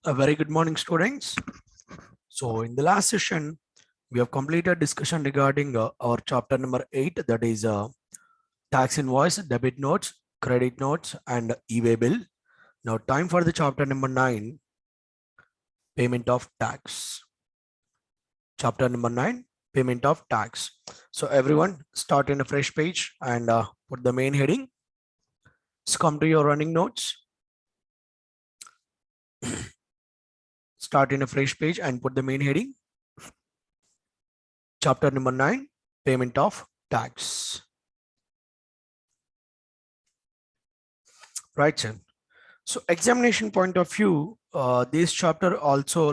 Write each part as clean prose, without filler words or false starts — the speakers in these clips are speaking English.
A very good morning, students. So in the last session, we have completed discussion regarding our chapter number 8, that is tax invoice, debit notes, credit notes, and e-way bill. Now time for the chapter number 9, payment of tax. Chapter number 9, payment of tax. So everyone start in a fresh page and put the main heading. Let's come to your running notes. Start in a fresh page and put the main heading. Chapter number 9, payment of tax. Right, sir. So examination point of view, this chapter also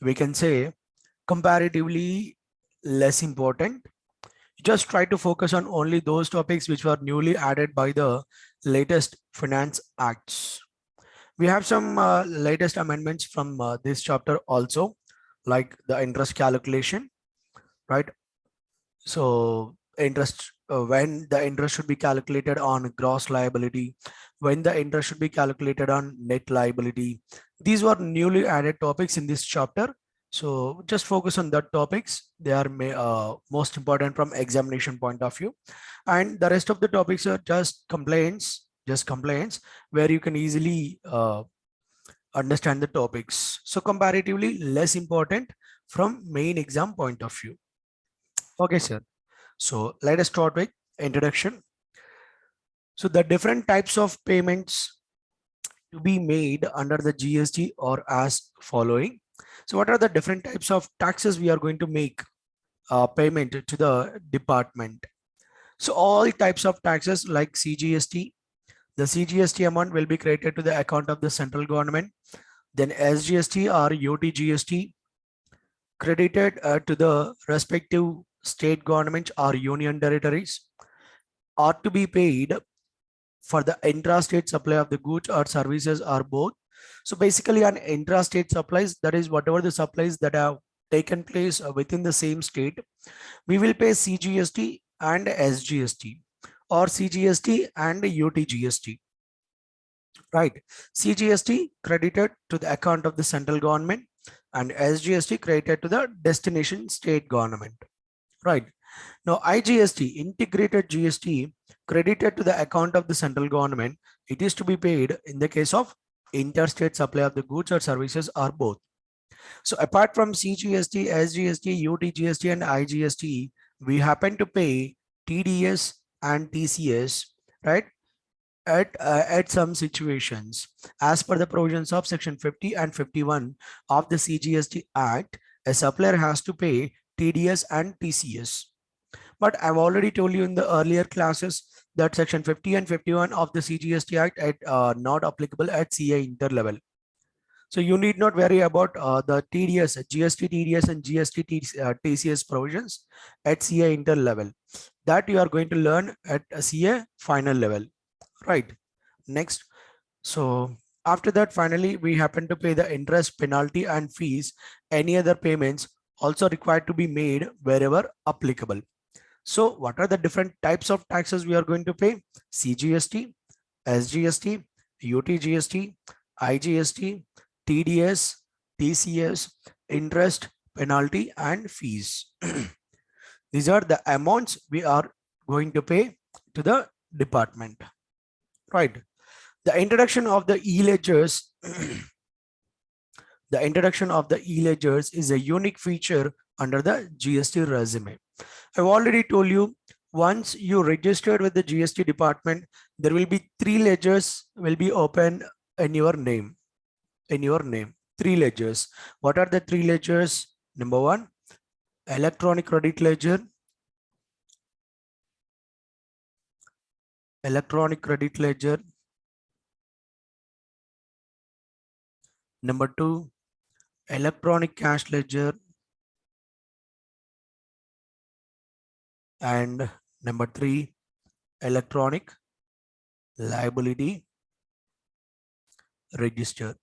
we can say comparatively less important. Just try to focus on only those topics which were newly added by the latest finance acts. We have some latest amendments from this chapter also, like the interest calculation, right? So interest, when the interest should be calculated on gross liability, when the interest should be calculated on net liability. These were newly added topics in this chapter. So just focus on that topics. They are most important from examination point of view. And the rest of the topics are just complaints where you can easily understand the topics. So comparatively less important from main exam point of view. Okay, sir. So let us start with introduction. So the different types of payments to be made under the GST are as following. So what are the different types of taxes we are going to make payment to the department? So all types of taxes like CGST, the CGST amount will be credited to the account of the central government. Then SGST or UTGST credited to the respective state governments or union territories, are to be paid for the intrastate supply of the goods or services or both. So basically on intrastate supplies, that is whatever the supplies that have taken place within the same state, we will pay CGST and SGST, or CGST and UTGST. Right, CGST credited to the account of the central government and SGST credited to the destination state government. Right, now IGST, integrated GST, credited to the account of the central government. It is to be paid in the case of interstate supply of the goods or services or both. So apart from CGST, SGST, UTGST and IGST, we happen to pay TDS and TCS, right? At some situations, as per the provisions of section 50 and 51 of the CGST Act, a supplier has to pay TDS and TCS. But I've already told you in the earlier classes that section 50 and 51 of the CGST Act are not applicable at CA inter level. So you need not worry about the TDS, GST TDS and GST TCS provisions at CA inter level. That you are going to learn at a CA final level. Right, next. So after that, finally, we happen to pay the interest, penalty and fees. Any other payments also required to be made wherever applicable. So what are the different types of taxes we are going to pay? CGST, SGST, UTGST, IGST, TDS, TCS, interest, penalty and fees. These are the amounts we are going to pay to the department. Right, the introduction of the e-ledgers the introduction of the e-ledgers is a unique feature under the GST regime. I've already told you, once you registered with the GST department, there will be 3 ledgers will be open in your name. Three ledgers. What are the 3 ledgers? Number 1, electronic credit ledger. Number 2, electronic cash ledger. And number 3, electronic liability register.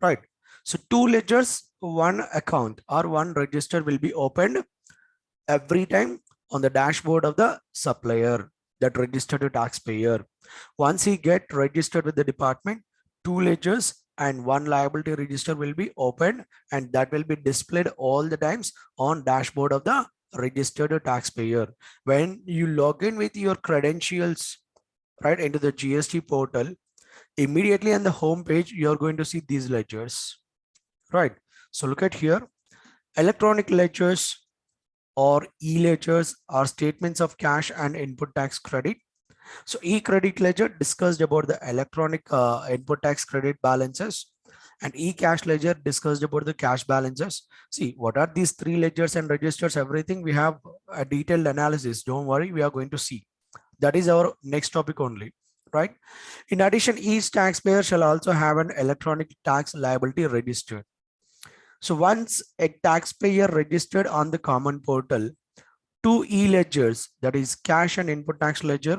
Right, so 2 ledgers, 1 account or 1 register will be opened every time on the dashboard of the supplier. that registered to taxpayer. Once he get registered with the department, two ledgers and one liability register will be opened, and that will be displayed all the times on dashboard of the registered taxpayer. When you log in with your credentials right into the GST portal, immediately on the home page you're going to see these ledgers, right? So look at here, electronic ledgers or e-ledgers are statements of cash and input tax credit. So e-credit ledger discussed about the electronic input tax credit balances, and e-cash ledger discussed about the cash balances. See, what are these three ledgers and registers? Everything we have a detailed analysis. Don't worry, we are going to see. That is our next topic only, right? In addition, each taxpayer shall also have an electronic tax liability register. So once a taxpayer registered on the common portal, two e-ledgers, that is cash and input tax ledger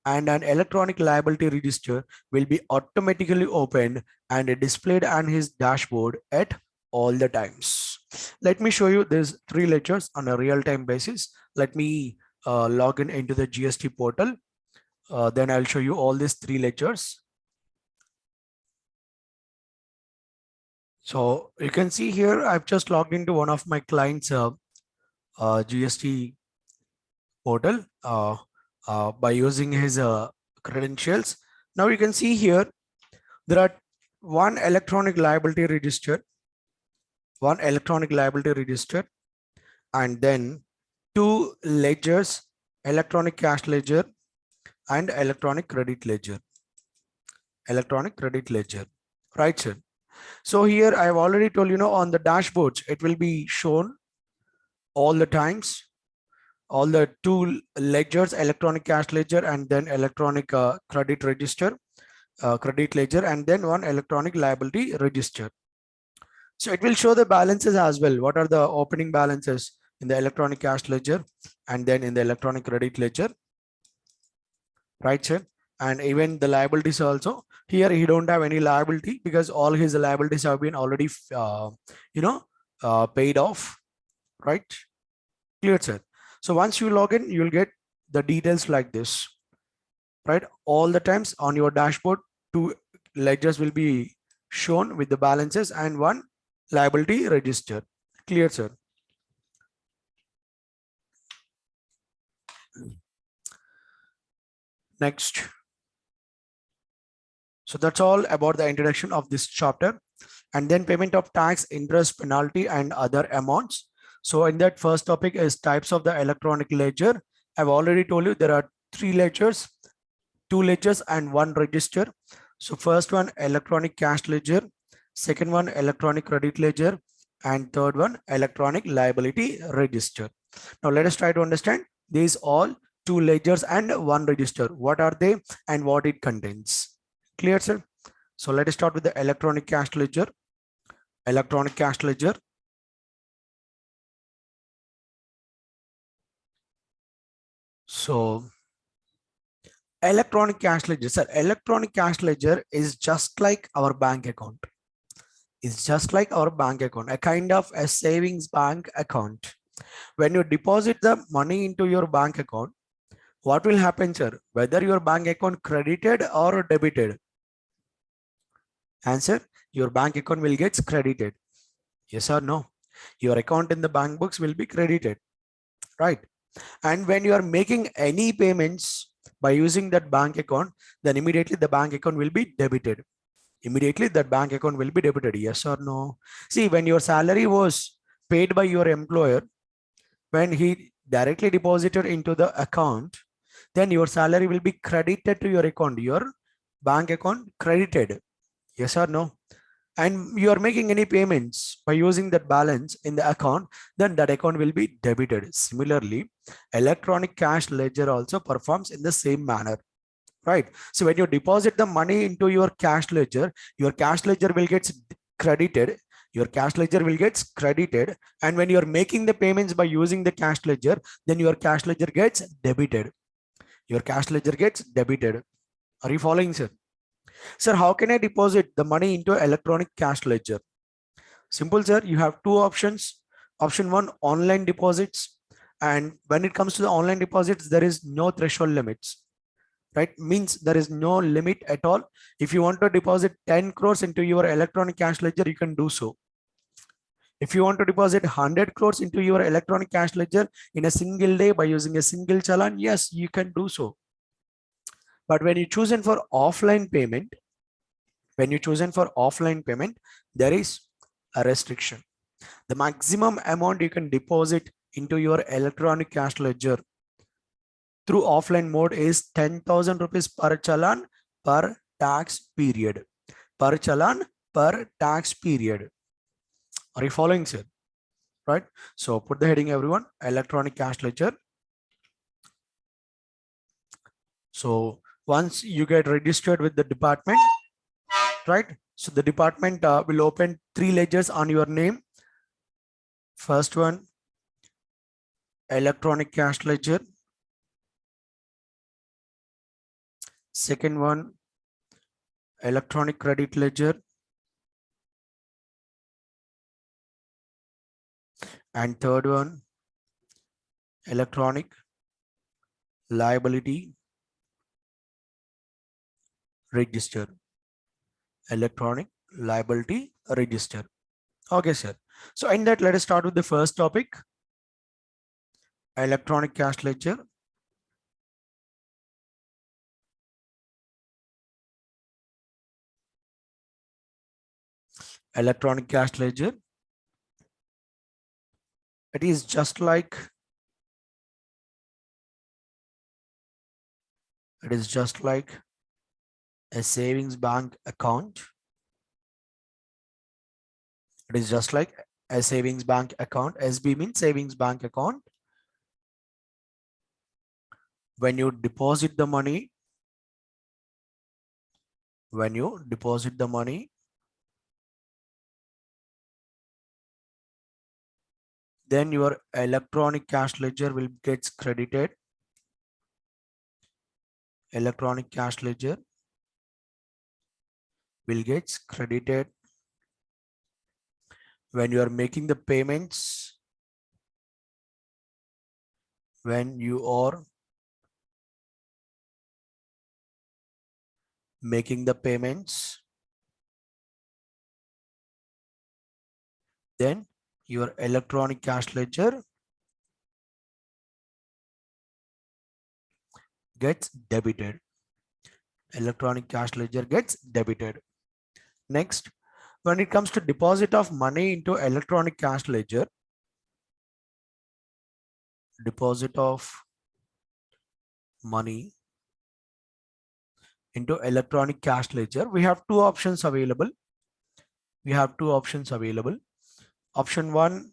and an electronic liability register, will be automatically opened and displayed on his dashboard at all the times. Let me show you these three ledgers on a real-time basis. Let me log in into the GST portal. Then I'll show you all these three ledgers. So you can see here, I've just logged into one of my clients' GST portal by using his credentials. Now you can see here, there are one electronic liability register, and then two ledgers, electronic cash ledger and electronic credit ledger. Right, sir? So here I have already told you know on the dashboards, it will be shown all the times, all the two ledgers, electronic cash ledger and then electronic credit ledger, and then one electronic liability register. So it will show the balances as well. What are the opening balances in the electronic cash ledger and then in the electronic credit ledger, right, sir? And even the liabilities also. Here he don't have any liability because all his liabilities have been already paid off, right? Clear, sir? So once you log in, you'll get the details like this, right? All the times on your dashboard, two ledgers will be shown with the balances and one liability register. Clear, sir? Next. So that's all about the introduction of this chapter. And then payment of tax, interest, penalty, and other amounts. So in that first topic is types of the electronic ledger. I've already told you there are three ledgers, two ledgers and one register. So first one, electronic cash ledger, second one, electronic credit ledger, and third one, electronic liability register. Now let us try to understand these all two ledgers and one register. What are they and what it contains? Clear, sir? So let us start with the electronic cash ledger. So electronic cash ledger, sir, electronic cash ledger is just like our bank account. It's just like our bank account, a kind of a savings bank account. When you deposit the money into your bank account, what will happen, sir? Whether your bank account credited or debited? Answer, your bank account will get credited. Yes or no? Your account in the bank books will be credited, right? And when you are making any payments by using that bank account, then immediately the bank account will be debited. Yes or no? See, when your salary was paid by your employer, when he directly deposited into the account, then your salary will be credited to your account, your bank account credited. Yes or no? And you are making any payments by using that balance in the account, then that account will be debited. Similarly, electronic cash ledger also performs in the same manner, right? So when you deposit the money into your cash ledger will get credited. And when you're making the payments by using the cash ledger, then your cash ledger gets debited. Are you following, sir? Sir, how can I deposit the money into electronic cash ledger? Simple, sir. You have two options. Option one, online deposits, And when it comes to the online deposits, there is no threshold limits, right? Means there is no limit at all. If you want to deposit 10 crores into your electronic cash ledger, you can do so. If you want to deposit 100 crores into your electronic cash ledger in a single day by using a single challan, yes, you can do so. But when you chosen for offline payment, there is a restriction. The maximum amount you can deposit into your electronic cash ledger through offline mode is 10,000 rupees per challan per tax period. Per challan per tax period. Are you following, sir? Right? So put the heading, everyone, electronic cash ledger. So once you get registered with the department, right? So the department will open 3 ledgers on your name. First one, electronic cash ledger. Second one, electronic credit ledger. And third one, electronic liability register. Electronic liability register. Okay, sir. So in that, let us start with the first topic, electronic cash ledger. Electronic cash ledger. It is just like a savings bank account. It is just like a savings bank account. SB means savings bank account. When you deposit the money, then your electronic cash ledger will get credited. Electronic cash ledger will get credited when you are making the payments. When you are making the payments, then your electronic cash ledger gets debited. Electronic cash ledger gets debited. Next, when it comes to deposit of money into electronic cash ledger, deposit of money into electronic cash ledger, we have 2 options available. Option 1,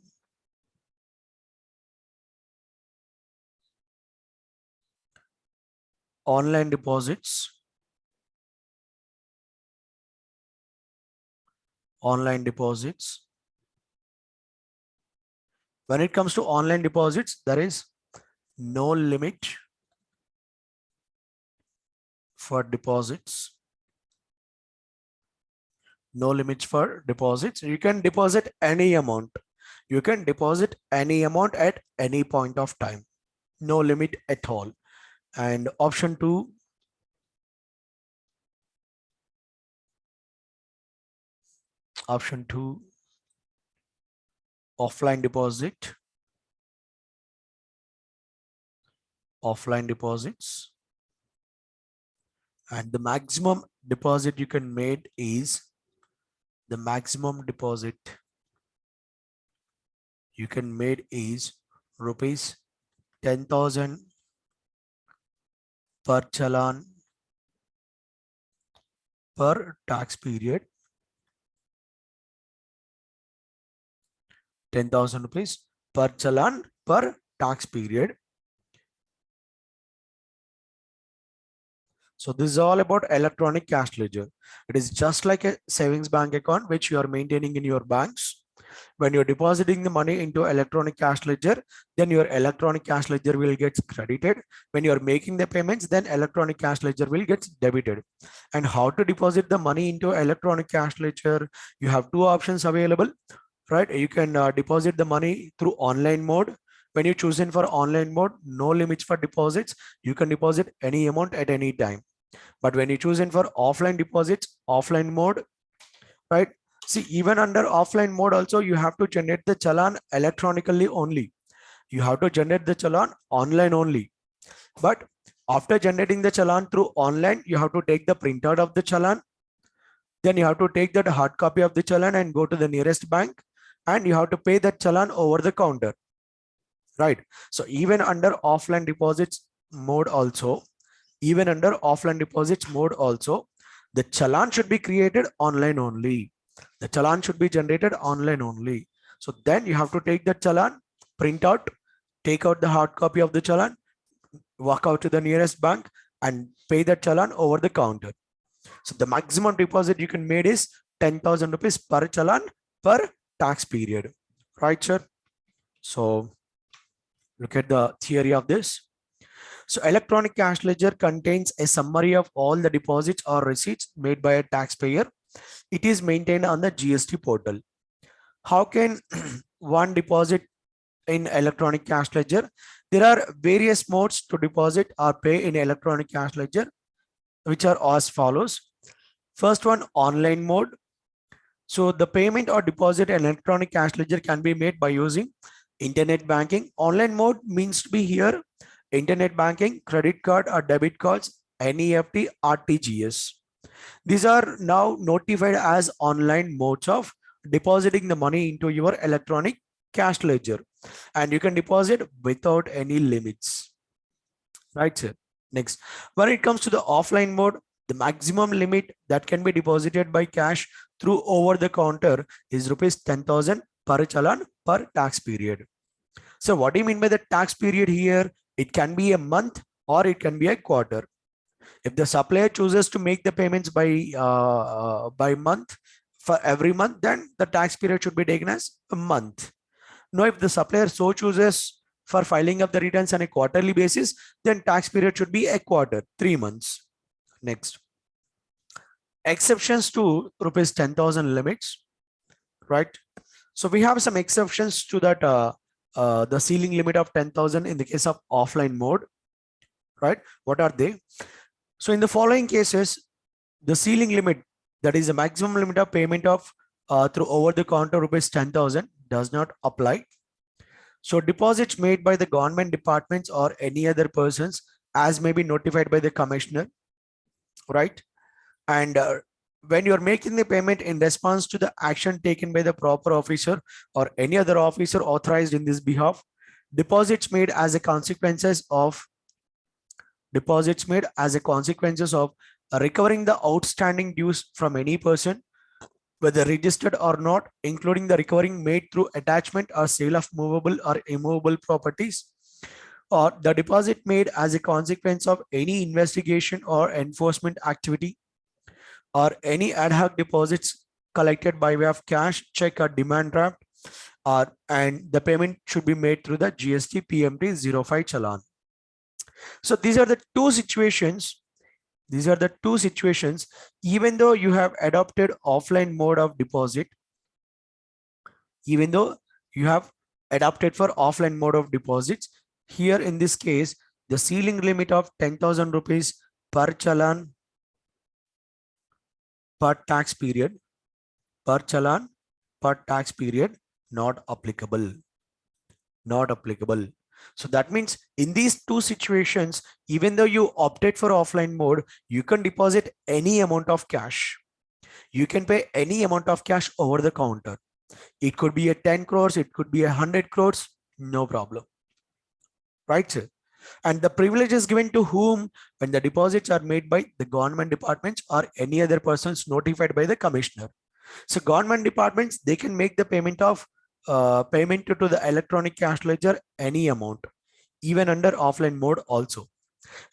online deposits. Online deposits. When it comes to online deposits, there is no limit for deposits. No limits for deposits. You can deposit any amount. You can deposit any amount at any point of time. No limit at all. And option 2, offline deposit. Offline deposits. And the maximum deposit you can make is rupees 10,000 per challan per tax period. 10,000 rupees per challan per tax period. So this is all about electronic cash ledger. It is just like a savings bank account which you are maintaining in your banks. When you're depositing the money into electronic cash ledger, then your electronic cash ledger will get credited. When you're making the payments, then electronic cash ledger will get debited. And how to deposit the money into electronic cash ledger? You have 2 options available, right? You can deposit the money through online mode, when you choose in for online mode, no limits for deposits. You can deposit any amount at any time. But when you choose in for offline deposits, offline mode, right? See, even under offline mode also, you have to generate the challan electronically only. You have to generate the challan online only. But after generating the challan through online, you have to take the printout of the challan. Then you have to take that hard copy of the challan and go to the nearest bank, and you have to pay that challan over the counter, right? So even under offline deposits mode also, even under offline deposits mode also, the challan should be created online only. The challan should be generated online only. So then you have to take the challan, print out, take out the hard copy of the challan, walk out to the nearest bank and pay that challan over the counter. So the maximum deposit you can make is 10,000 rupees per challan per tax period, right, sir? So look at the theory of this. So electronic cash ledger contains a summary of all the deposits or receipts made by a taxpayer. It is maintained on the GST portal. How can one deposit in electronic cash ledger? There are various modes to deposit or pay in electronic cash ledger, which are as follows. First one, online mode. So the payment or deposit in electronic cash ledger can be made by using internet banking. Online mode means to be here internet banking, credit card or debit cards, NEFT, RTGS. These are now notified as online modes of depositing the money into your electronic cash ledger, and you can deposit without any limits, right, sir? Next, when it comes to the offline mode, the maximum limit that can be deposited by cash through over the counter is rupees 10,000 per challan per tax period. So what do you mean by the tax period here? It can be a month or it can be a quarter. If the supplier chooses to make the payments by month for every month, then the tax period should be taken as a month. Now, if the supplier so chooses for filing of the returns on a quarterly basis, then tax period should be a quarter, 3 months. Next, exceptions to rupees 10,000 limits, right? So we have some exceptions to that the ceiling limit of 10,000 in the case of offline mode, right? What are they? So in the following cases, the ceiling limit, that is the maximum limit of payment of through over the counter rupees 10,000 does not apply. So deposits made by the government departments or any other persons as may be notified by the commissioner, right? And when you're making the payment in response to the action taken by the proper officer or any other officer authorized in this behalf, deposits made as a consequences of recovering the outstanding dues from any person, whether registered or not, including the recovering made through attachment or sale of movable or immovable properties, or the deposit made as a consequence of any investigation or enforcement activity, or any ad hoc deposits collected by way of cash, check or demand draft, and the payment should be made through the GST PMT 05 challan. So these are the two situations. Even though you have adopted offline mode of deposit, even though you have adopted for offline mode of deposits, here in this case, the ceiling limit of 10,000 rupees per challan per tax period, not applicable. So that means in these two situations, even though you opted for offline mode, you can deposit any amount of cash. You can pay any amount of cash over the counter. It could be a 10 crores, it could be 100 crores, no problem. Right, sir? And the privilege is given to whom? When the deposits are made by the government departments or any other persons notified by the commissioner. So government departments, they can make the payment of payment to the electronic cash ledger any amount, even under offline mode also.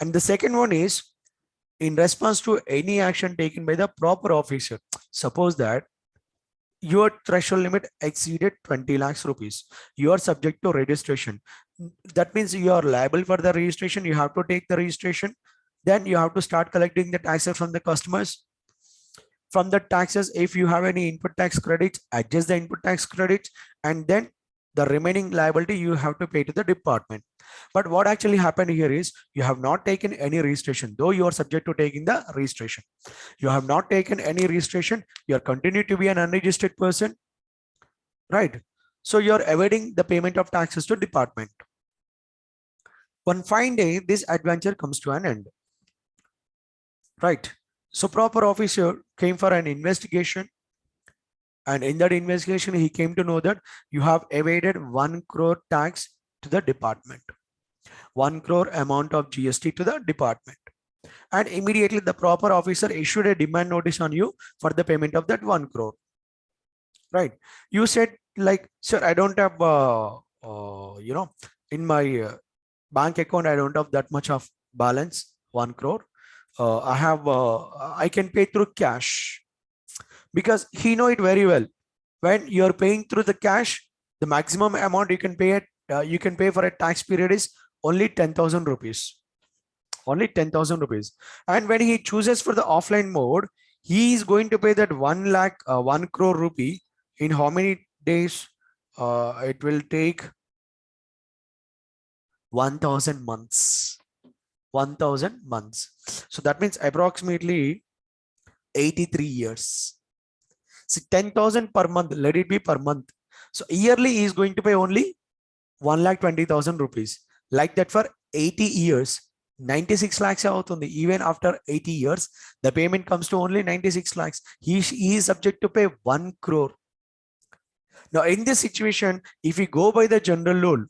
And the second one is in response to any action taken by the proper officer. Suppose that your threshold limit exceeded 20 lakhs rupees. You are subject to registration. That means you are liable for the registration. You have to take the registration. Then you have to start collecting the taxes from the customers. From the taxes, if you have any input tax credits, adjust the input tax credits, and then The remaining liability you have to pay to the department. But what actually happened here is you have not taken any registration, though you are subject to taking the registration. You have not taken any registration. You are continued to be an unregistered person, right? So you are evading the payment of taxes to department. One fine day, this adventure comes to an end, right? So proper officer came for an investigation, and in that investigation, he came to know that you have evaded 1 crore tax to the department, 1 crore amount of GST to the department. And immediately the proper officer issued a demand notice on you for the payment of that 1 crore, right? You said like, sir, I don't have, in my bank account, I don't have that much of balance, 1 crore. I can pay through cash, because he know it very well. When you're paying through the cash, the maximum amount you can pay for a tax period is only 10,000 rupees. Only 10,000 rupees. And when he chooses for the offline mode, he is going to pay that 1 lakh, 1 crore rupee in how many days? It will take 1,000 months. 1,000 months. So that means approximately 83 years. See, 10,000 per month, let it be per month. So yearly he is going to pay only 1,20,000 rupees. Like that for 80 years. 96 lakhs out on the, even after 80 years, the payment comes to only 96 lakhs. He is subject to pay 1 crore. Now in this situation, if we go by the general rule,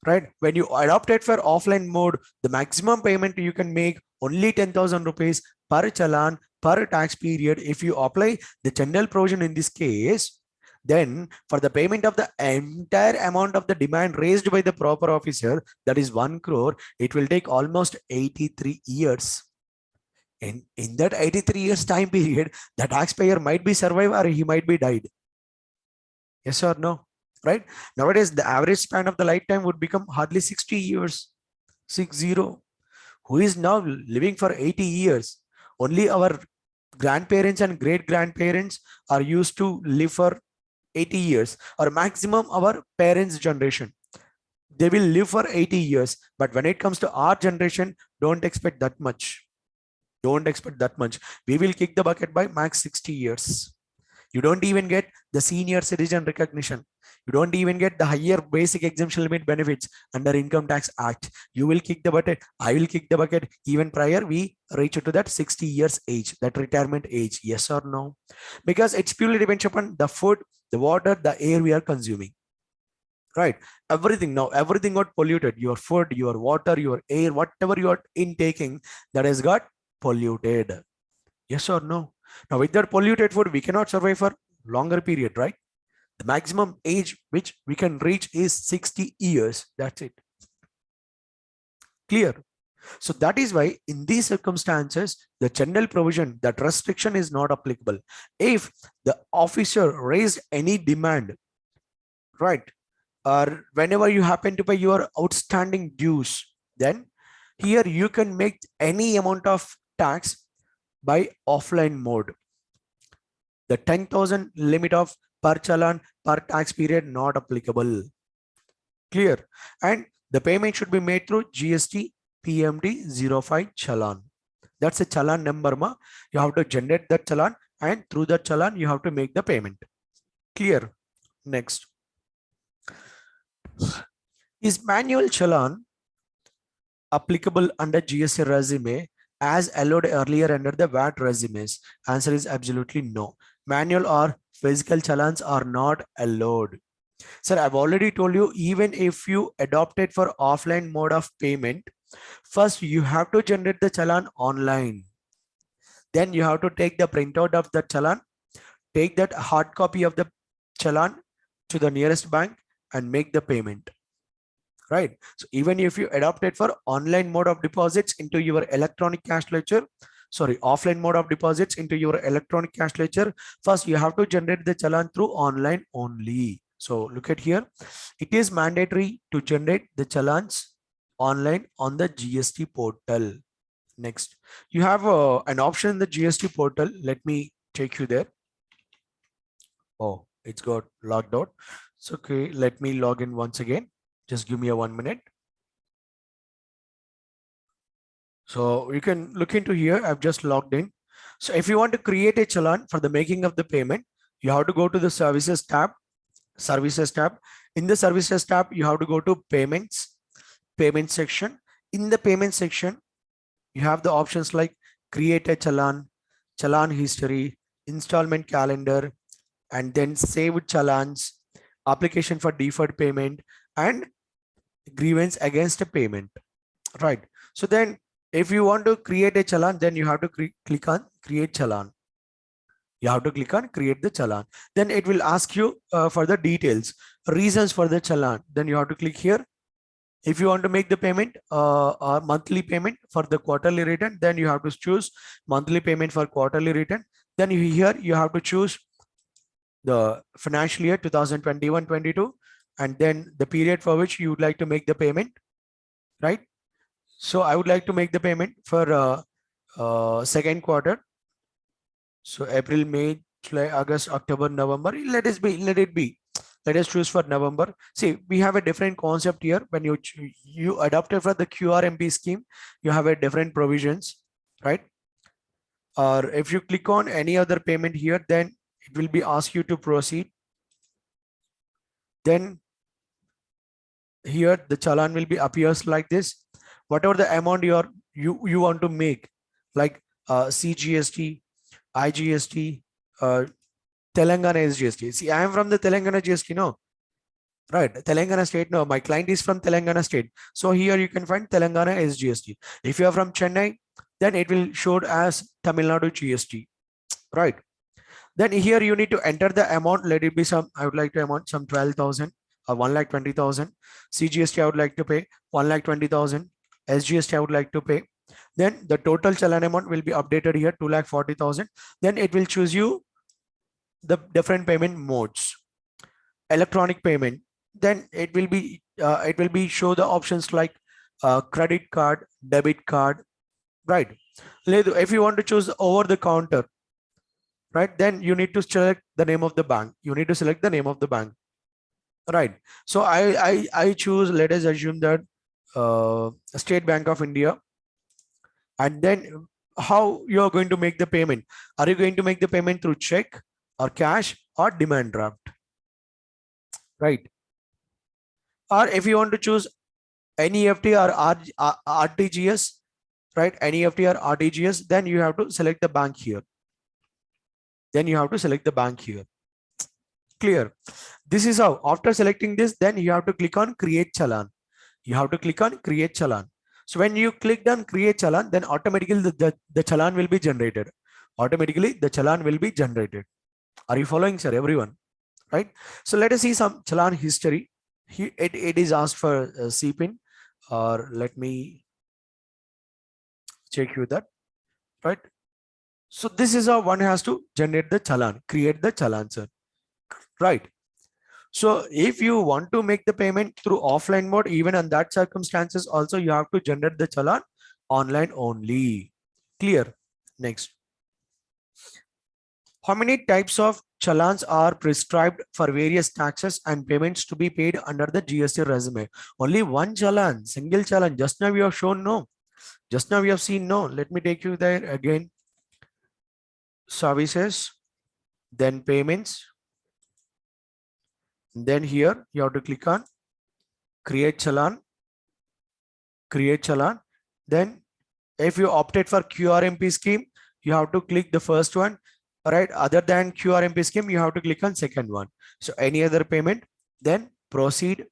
right, when you adopt it for offline mode, the maximum payment you can make only 10,000 rupees per challan per tax period. If you apply the general provision in this case, then for the payment of the entire amount of the demand raised by the proper officer, that is 1 crore, it will take almost 83 years. And in that 83 years time period, the taxpayer might be survived or he might be died. Yes or no? Right? Nowadays, the average span of the lifetime would become hardly 60 years. 60. Who is now living for 80 years? Only our grandparents and great grandparents are used to live for 80 years, or maximum our parents' generation. They will live for 80 years. But when it comes to our generation, don't expect that much. Don't expect that much. We will kick the bucket by max 60 years. You don't even get the senior citizen recognition. You don't even get the higher basic exemption limit benefits under Income Tax Act. You will kick the bucket. I will kick the bucket even prior we reach to that 60 years age, that retirement age. Yes or no? Because it's purely depends upon the food, the water, the air we are consuming. Right? Everything now, everything got polluted. Your food, your water, your air, whatever you are intaking, that has got polluted. Yes or no? Now with that polluted food, we cannot survive for longer period, right? The maximum age which we can reach is 60 years. That's it. Clear? So that is why in these circumstances, the general provision, that restriction is not applicable. If the officer raised any demand, right, or whenever you happen to pay your outstanding dues, then here you can make any amount of tax by offline mode. The 10,000 limit of per challan per tax period not applicable. Clear? And the payment should be made through GST PMD 05 challan. That's a challan number. You have to generate that challan, and through that challan you have to make the payment. Clear? Next. Is manual challan applicable under GST resume as allowed earlier under the VAT resumes? Answer is absolutely no. Manual or physical challans are not allowed. Sir, I've already told you, even if you adopt it for offline mode of payment, first you have to generate the challan online. Then you have to take the printout of the challan, take that hard copy of the challan to the nearest bank and make the payment. Right? So even if you adopt it for online mode of deposits into your electronic cash ledger, offline mode of deposits into your electronic cash ledger, first you have to generate the challan through online only. So look at here. It is mandatory to generate the challans online on the GST portal. Next, you have an option in the GST portal. Let me take you there. Oh, it's got logged out. So, okay, let me log in once again. Just give me a 1 minute. So you can look into here. I've just logged in. So if you want to create a challan for the making of the payment, you have to go to the services tab. Services tab. In the services tab, you have to go to payments, payment section. In the payment section, you have the options like create a challan, challan history, installment calendar, and then saved challans, application for deferred payment, and grievance against a payment. Right. So then if you want to create a challan, then you have to click on create challan. You have to click on create the challan. Then it will ask you for the details, reasons for the challan. Then you have to click here. If you want to make the payment or monthly payment for the quarterly return, then you have to choose monthly payment for quarterly return. Then here you have to choose the financial year 2021-22, and then the period for which you would like to make the payment, right? So I would like to make the payment for second quarter. So April, May, July, August, October, November. Let it be. Let us choose for November. See, we have a different concept here. When you adopt it for the QRMP scheme, you have a different provisions, right? Or if you click on any other payment here, then it will be asked you to proceed. Then here the challan will be appears like this. Whatever the amount you want to make, like CGST, IGST, Telangana SGST. See, I am from the Telangana GST, no? Right, Telangana state, no, my client is from Telangana state. So here you can find Telangana SGST. If you are from Chennai, then it will show as Tamil Nadu GST, right? Then here you need to enter the amount. Let it be some, I would like to amount some 12,000 or 1,20,000. CGST I would like to pay 1,20,000. SGST I would like to pay. Then the total challan amount will be updated here, 2,40,000. Then it will choose you the different payment modes. Electronic payment. Then it will be show the options like credit card, debit card, right? If you want to choose over the counter, right, then you need to select the name of the bank. You need to select the name of the bank, right? So I choose, let us assume that State Bank of India. And then how you are going to make the payment? Are you going to make the payment through check or cash or demand draft, right? Or if you want to choose NEFT or RTGS, right? NEFT or RTGS, then you have to select the bank here. Then you have to select the bank here. Clear? This is how. After selecting this, then you have to click on create challan. You have to click on create challan. So when you click on create challan, then automatically the challan will be generated. Automatically the challan will be generated. Are you following, sir? Everyone, right? So let us see some challan history. It is asked for CPIN, or let me check you that, right? So this is how one has to generate the challan, create the challan, sir, right? So if you want to make the payment through offline mode, even in that circumstances, also you have to generate the challan online only. Clear? Next. How many types of challans are prescribed for various taxes and payments to be paid under the GST resume? Only one challan, single challan. Just now we have shown no. Just now we have seen no. Let me take you there again. Services, then payments. Then here you have to click on create challan. Create challan. Then if you opted for QRMP scheme, you have to click the first one. Right, other than QRMP scheme, you have to click on second one. So any other payment, then proceed.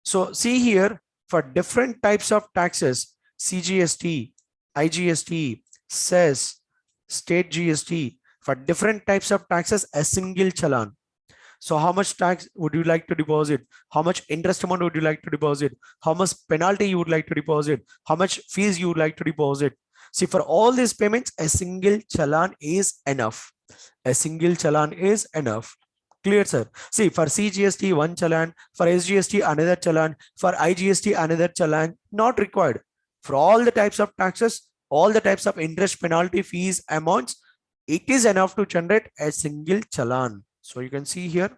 So see here, for different types of taxes, CGST, IGST, cess, state GST, for different types of taxes, a single challan. So how much tax would you like to deposit? How much interest amount would you like to deposit? How much penalty you would like to deposit? How much fees you would like to deposit? See, for all these payments, a single challan is enough. A single challan is enough. Clear, sir? See, for CGST, one challan. For SGST, another challan. For IGST, another challan. Not required. For all the types of taxes, all the types of interest, penalty, fees, amounts, it is enough to generate a single challan. So you can see here,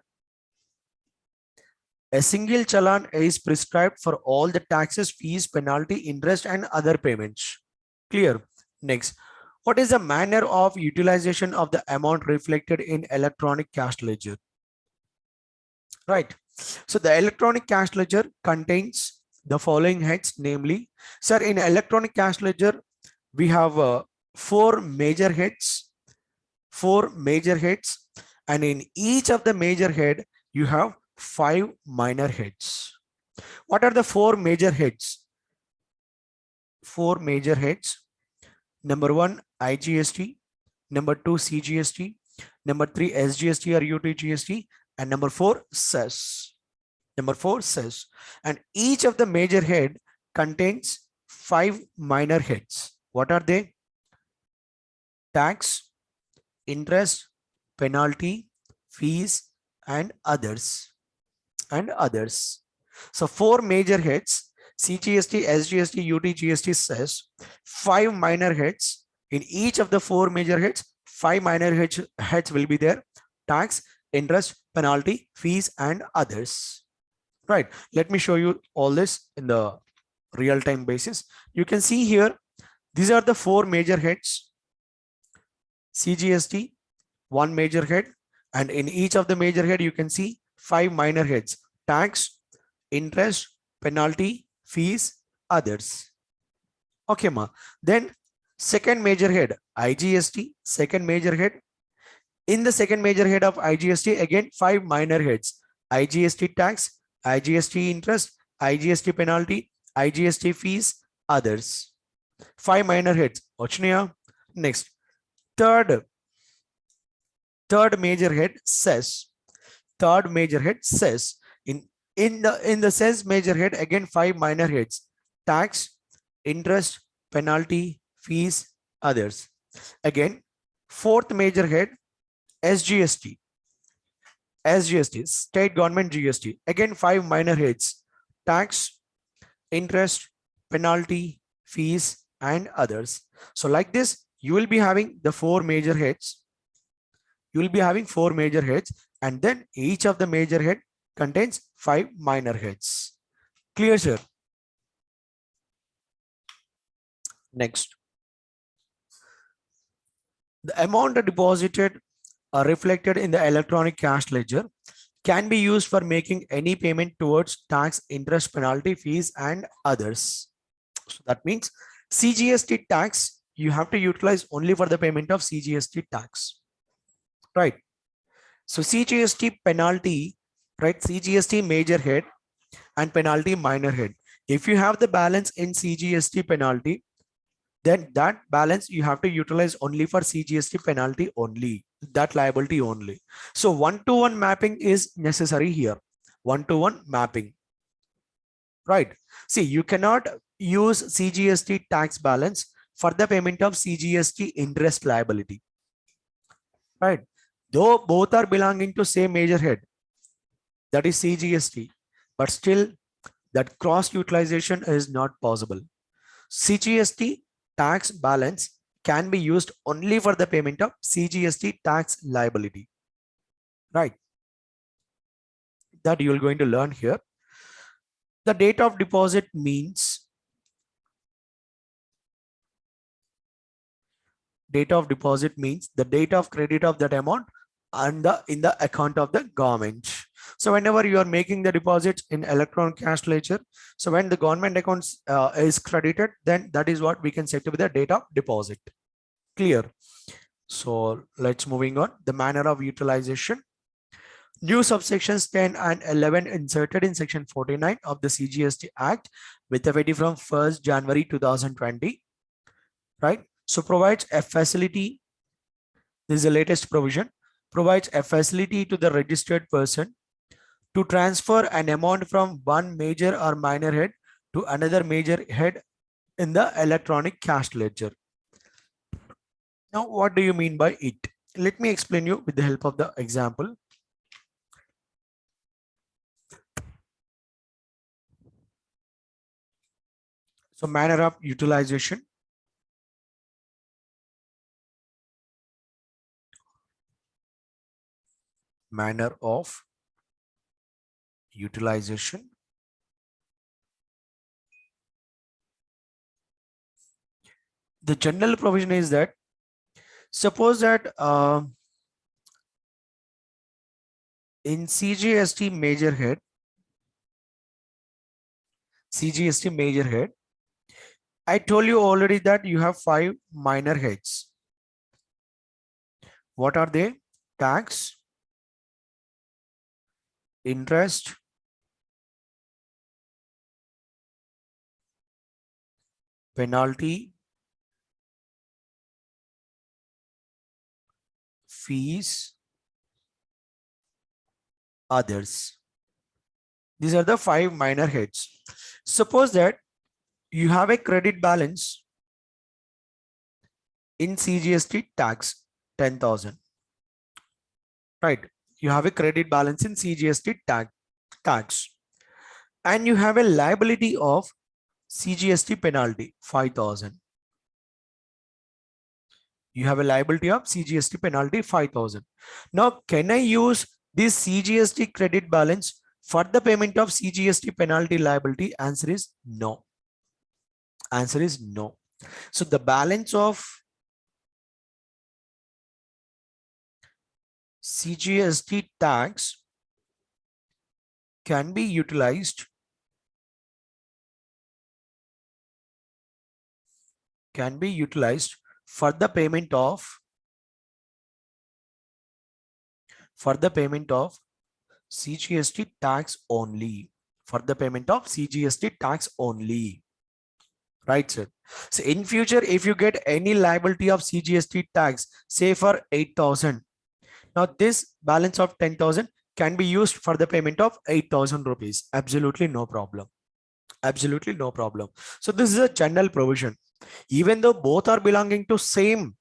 a single challan is prescribed for all the taxes, fees, penalty, interest, and other payments. Clear? Next, what is the manner of utilization of the amount reflected in electronic cash ledger? Right. So the electronic cash ledger contains the following heads, namely, sir, in electronic cash ledger, we have four major heads, and in each of the major head, you have five minor heads. What are the four major heads? Four major heads. Number one, IGST. Number two, CGST. Number three, SGST or UTGST. And number four, cess. Number four, cess. And each of the major head contains five minor heads. What are they? Tax, interest, penalty, fees, and others. So four major heads, CGST, SGST, UTGST, says five minor heads. In each of the four major heads, five minor heads will be there: tax, interest, penalty, fees, and others. Right. Let me show you all this in the real-time basis. You can see here, these are the four major heads. CGST, one major head, and in each of the major head, you can see five minor heads: tax, interest, penalty, fees, others. Okay, ma. Then second major head, IGST, second major head. In the second major head of IGST, again, five minor heads: IGST tax, IGST interest, IGST penalty, IGST fees, others. Five minor heads. Ochniya. Next, third major head, cess. Third major head, cess. In the cess major head, again five minor heads: tax, interest, penalty, fees, others. Again, fourth major head, SGST. SGST, state government GST. Again, five minor heads: tax, interest, penalty, fees, and others. So like this, you will be having the four major heads. You will be having four major heads, and then each of the major head contains five minor heads. Clear, sir? Next, the amount deposited or reflected in the electronic cash ledger can be used for making any payment towards tax, interest, penalty, fees, and others. So that means CGST tax, you have to utilize only for the payment of CGST tax, right? So CGST penalty, right? CGST major head and penalty minor head. If you have the balance in CGST penalty, then that balance you have to utilize only for CGST penalty only, that liability only. So one-to-one mapping is necessary here. One-to-one mapping, right? See, you cannot use CGST tax balance for the payment of CGST interest liability, right? Though both are belonging to same major head, that is CGST, but still that cross utilization is not possible. CGST tax balance can be used only for the payment of CGST tax liability, right? That you are going to learn here. The date of deposit means the date of credit of that amount and in the account of the government. So whenever you are making the deposits in electronic cash ledger, so when the government accounts is credited, then that is what we can set to be the date of deposit. Clear? So let's moving on. The manner of utilization. New subsections 10 and 11 inserted in section 49 of the CGST Act with effect from 1st January 2020, right? So provides a facility. This is the latest provision. Provides a facility to the registered person to transfer an amount from one major or minor head to another major head in the electronic cash ledger. Now, what do you mean by it? Let me explain you with the help of the example. So manner of utilization. manner of utilization. The general provision is that suppose that in CGST major head, I told you already that you have 5 minor heads. What are they? Tax, interest, penalty, fees, others. These are the 5 minor heads. Suppose that you have a credit balance in CGST tax 10,000, right? You have a credit balance in CGST tax and you have a liability of CGST penalty 5,000. You have a liability of CGST penalty 5,000. Now, can I use this CGST credit balance for the payment of CGST penalty liability? Answer is no. Answer is no. So the balance of CGST tax can be utilized for the payment of CGST tax only. For the payment of CGST tax only. Right, sir. So in future, if you get any liability of CGST tax, say for 8,000, now this balance of 10,000 can be used for the payment of 8,000 rupees. Absolutely no problem. Absolutely no problem. So this is a general provision. Even though both are belonging to same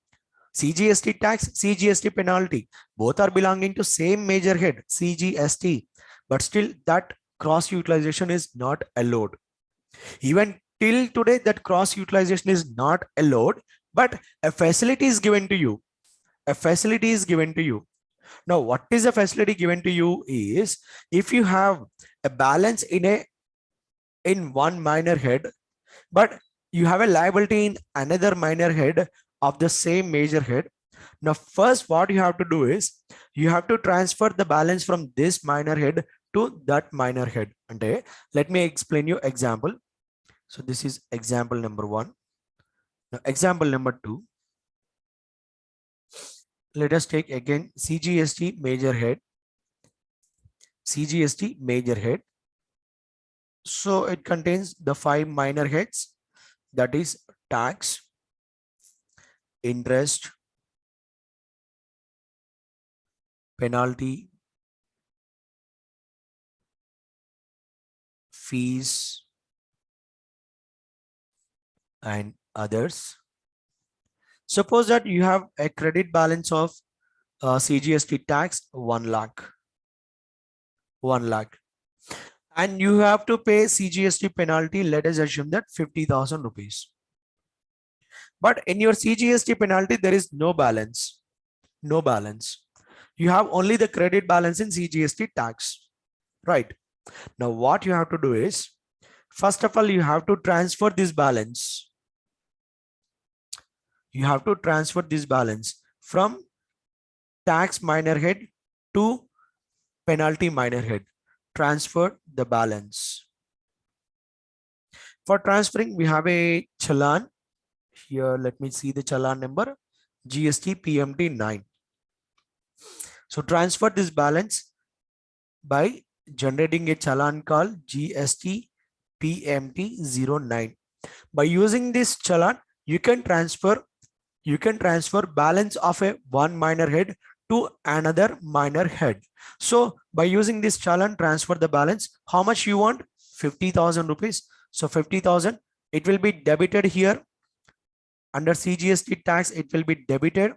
CGST tax, CGST penalty, both are belonging to same major head, CGST, but still that cross utilization is not allowed. Even till today, that cross utilization is not allowed, but a facility is given to you. A facility is given to you. Now, what is a facility given to you is if you have a balance in one minor head, but you have a liability in another minor head of the same major head. Now, first, what you have to do is you have to transfer the balance from this minor head to that minor head. Okay, let me explain you example. So this is example number 1. Now, example number 2. Let us take again CGST major head. CGST major head. So it contains the 5 minor heads, that is tax, interest, penalty, fees, and others. Suppose that you have a credit balance of CGST tax 1 lakh, and you have to pay CGST penalty. Let us assume that 50,000 rupees. But in your CGST penalty, there is no balance. No balance. You have only the credit balance in CGST tax, right? Now, what you have to do is, first of all, you have to transfer this balance. You have to transfer this balance from tax minor head to penalty minor head. Transfer the balance. For transferring, we have a challan. Here, let me see the challan number, GST PMT 9. So transfer this balance by generating a challan called GST PMT 09. By using this challan, you can transfer balance of a one minor head to another minor head. So by using this challan, transfer the balance. How much you want? 50,000 rupees. So 50,000, it will be debited here under CGST tax. It will be debited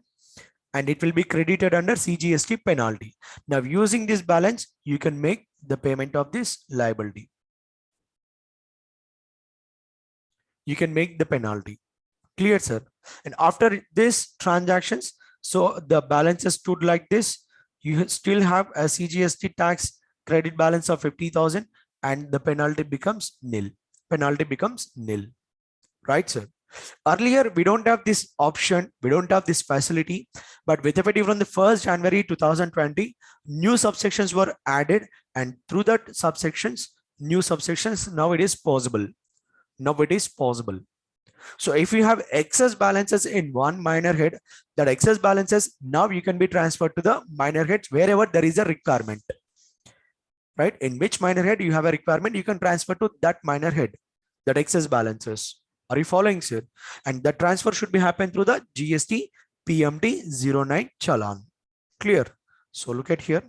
and it will be credited under CGST penalty. Now using this balance, you can make the payment of this liability. You can make the penalty. Clear, sir? And after this transactions, so the balances stood like this. you still have a CGST tax credit balance of 50,000 and the penalty becomes nil. Penalty becomes nil, right, sir? Earlier, we don't have this option, we don't have this facility, but with effect from the 1st January 2020, new subsections were added, and through that subsections, new subsections, now it is possible. Now it is possible. So if you have excess balances in one minor head, that excess balances now you can be transferred to the minor heads wherever there is a requirement, right? In which minor head you have a requirement, you can transfer to that minor head, that excess balances. Are you following, sir? And the transfer should be happen through the GST PMT 09 challan. Clear? So look at here.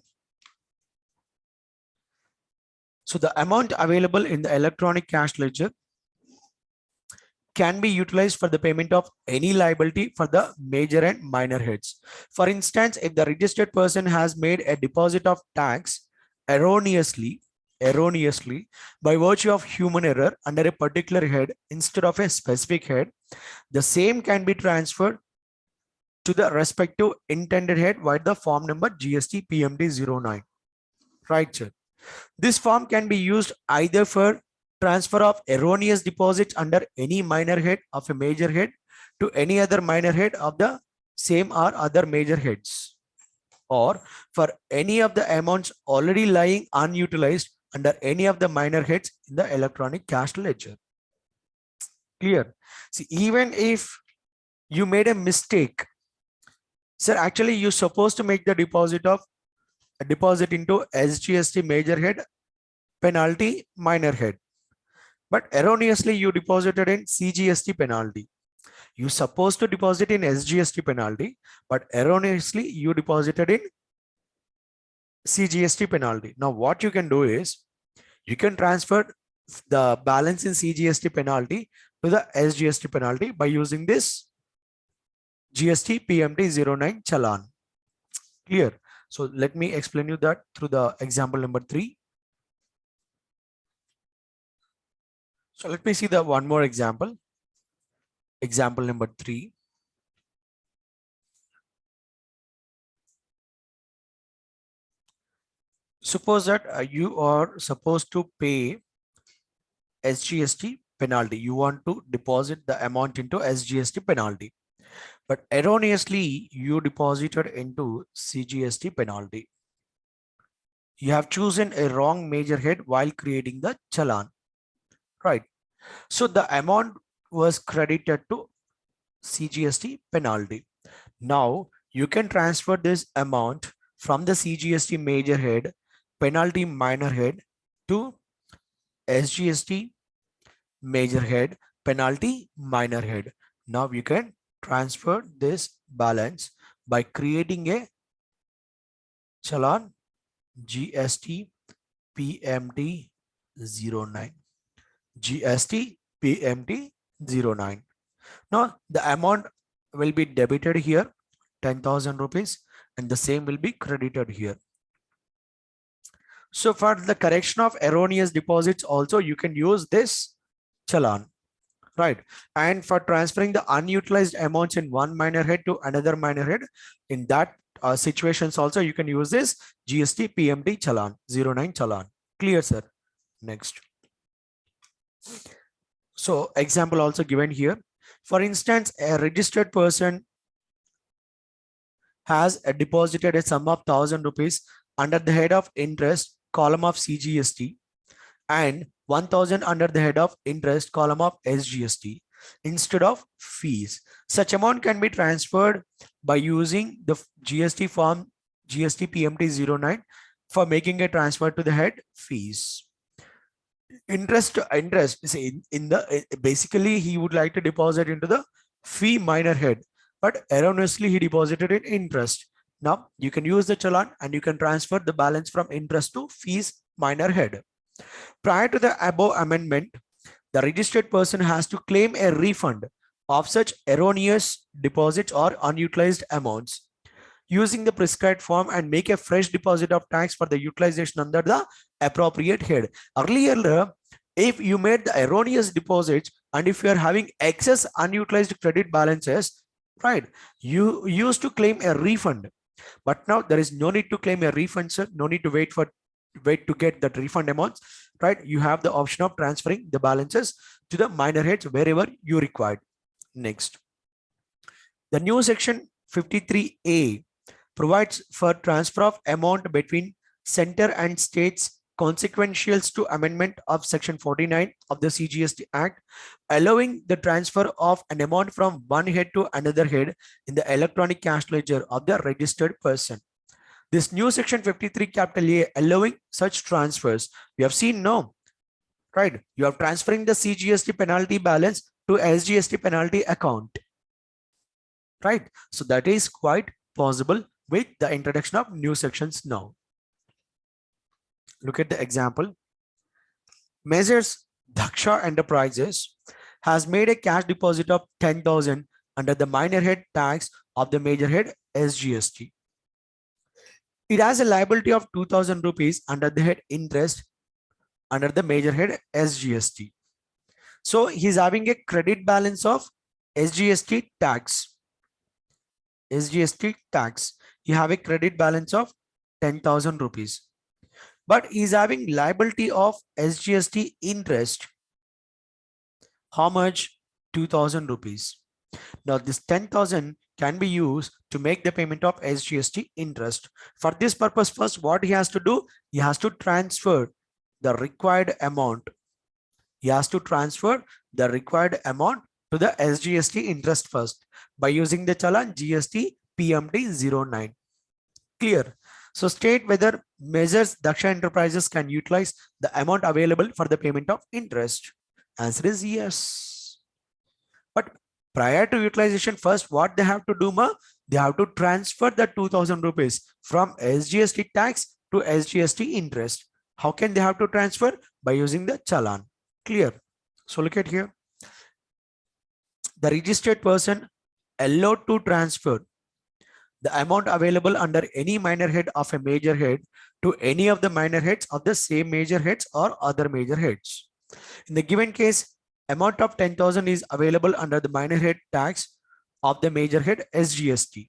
So the amount available in the electronic cash ledger can be utilized for the payment of any liability for the major and minor heads. For instance, if the registered person has made a deposit of tax erroneously by virtue of human error under a particular head instead of a specific head, the same can be transferred to the respective intended head via the form number GST PMT 09. Right, sir? This form can be used either for transfer of erroneous deposits under any minor head of a major head to any other minor head of the same or other major heads, or for any of the amounts already lying unutilized under any of the minor heads in the electronic cash ledger. Clear? See, even if you made a mistake, sir, actually you're supposed to make the deposit into SGST major head, penalty minor head, but erroneously you deposited in CGST penalty. You supposed to deposit in SGST penalty, but erroneously you deposited in CGST penalty. Now what you can do is you can transfer the balance in CGST penalty to the SGST penalty by using this GST PMT 09 challan. Clear? So let me explain you that through the example number 3. So let me see the one more example. Example number 3. Suppose that you are supposed to pay SGST penalty. You want to deposit the amount into SGST penalty, but erroneously you deposited into CGST penalty. You have chosen a wrong major head while creating the challan, right? So the amount was credited to CGST penalty. Now you can transfer this amount from the CGST major head, penalty minor head to SGST major head, penalty minor head. Now you can transfer this balance by creating a challan GST PMT 09. GST PMT 09. Now the amount will be debited here, 10,000 rupees, and the same will be credited here. So for the correction of erroneous deposits also you can use this challan, right? And for transferring the unutilized amounts in one minor head to another minor head, in that situations also you can use this GST PMT challan 09 challan. Clear, sir? Next. So example also given here. For instance, a registered person has deposited a sum of 1,000 rupees under the head of interest column of CGST and 1,000 under the head of interest column of SGST instead of fees. Such amount can be transferred by using the GST form GST PMT 09 for making a transfer to the head fees. Interest to interest, basically he would like to deposit into the fee minor head, but erroneously he deposited in interest. Now you can use the challan and you can transfer the balance from interest to fees minor head. Prior to the above amendment, the registered person has to claim a refund of such erroneous deposits or unutilized amounts using the prescribed form and make a fresh deposit of tax for the utilization under the appropriate head. Earlier, if you made the erroneous deposits and if you are having excess unutilized credit balances, right, you used to claim a refund. But now there is no need to claim a refund, sir. No need to wait to get that refund amounts, right? You have the option of transferring the balances to the minor heads wherever you required. Next, the new section 53A provides for transfer of amount between center and states consequentials to amendment of section 49 of the CGST Act, allowing the transfer of an amount from one head to another head in the electronic cash ledger of the registered person. This new section 53 capital A allowing such transfers. We have seen no, right? You are transferring the CGST penalty balance to SGST penalty account, right? So that is quite possible with the introduction of new sections now. Look at the example. Measures Dhaksha Enterprises has made a cash deposit of 10,000 under the minor head tax of the major head SGST. It has a liability of 2,000 rupees under the head interest under the major head SGST. So he's having a credit balance of SGST tax. SGST tax. You have a credit balance of 10,000 rupees. But he's having liability of SGST interest. How much? 2,000 rupees. Now this 10,000 can be used to make the payment of SGST interest. For this purpose, first what he has to do, he has to transfer the required amount. He has to transfer the required amount to the SGST interest first by using the challan GST PMT09. Clear. So state whether measures Daksha Enterprises can utilize the amount available for the payment of interest. Answer is yes. But prior to utilization, first what they have to do, they have to transfer the 2,000 rupees from SGST tax to SGST interest. How can they have to transfer? By using the challan. Clear. So look at here. The registered person allowed to transfer the amount available under any minor head of a major head to any of the minor heads of the same major heads or other major heads. In the given case, amount of 10,000 is available under the minor head tax of the major head SGST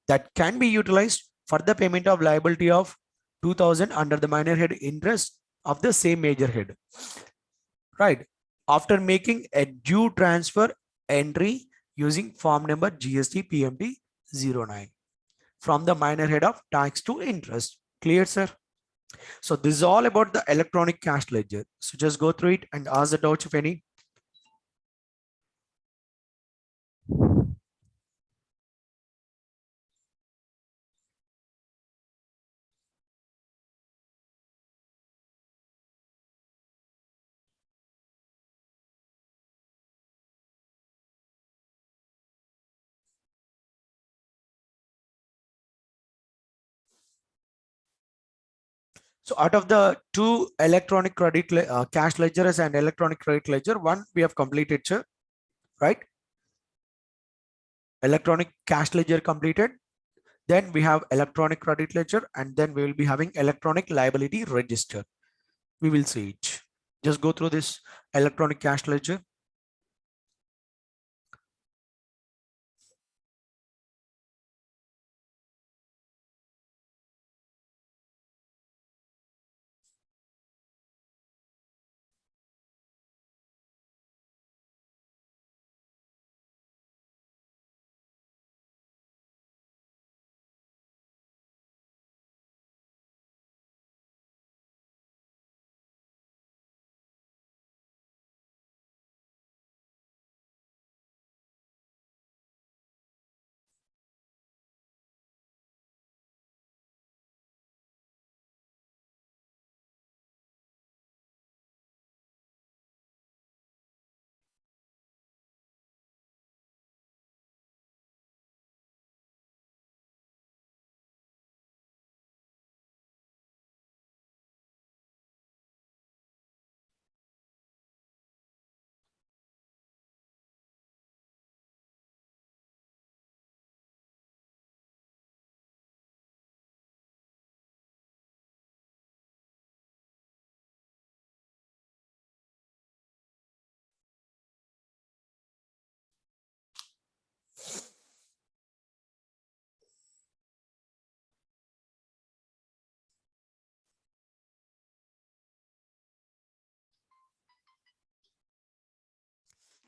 that can be utilized for the payment of liability of 2,000 under the minor head interest of the same major head. Right. After making a due transfer entry using form number GST PMT 09 from the minor head of tax to interest. Clear, sir? So this is all about the electronic cash ledger. So just go through it and ask the doubts if any. So out of the two electronic cash ledgers and electronic credit ledger, one we have completed, sir, right? Electronic cash ledger completed. Then we have electronic credit ledger, and then we will be having electronic liability register. We will see it. Just go through this electronic cash ledger.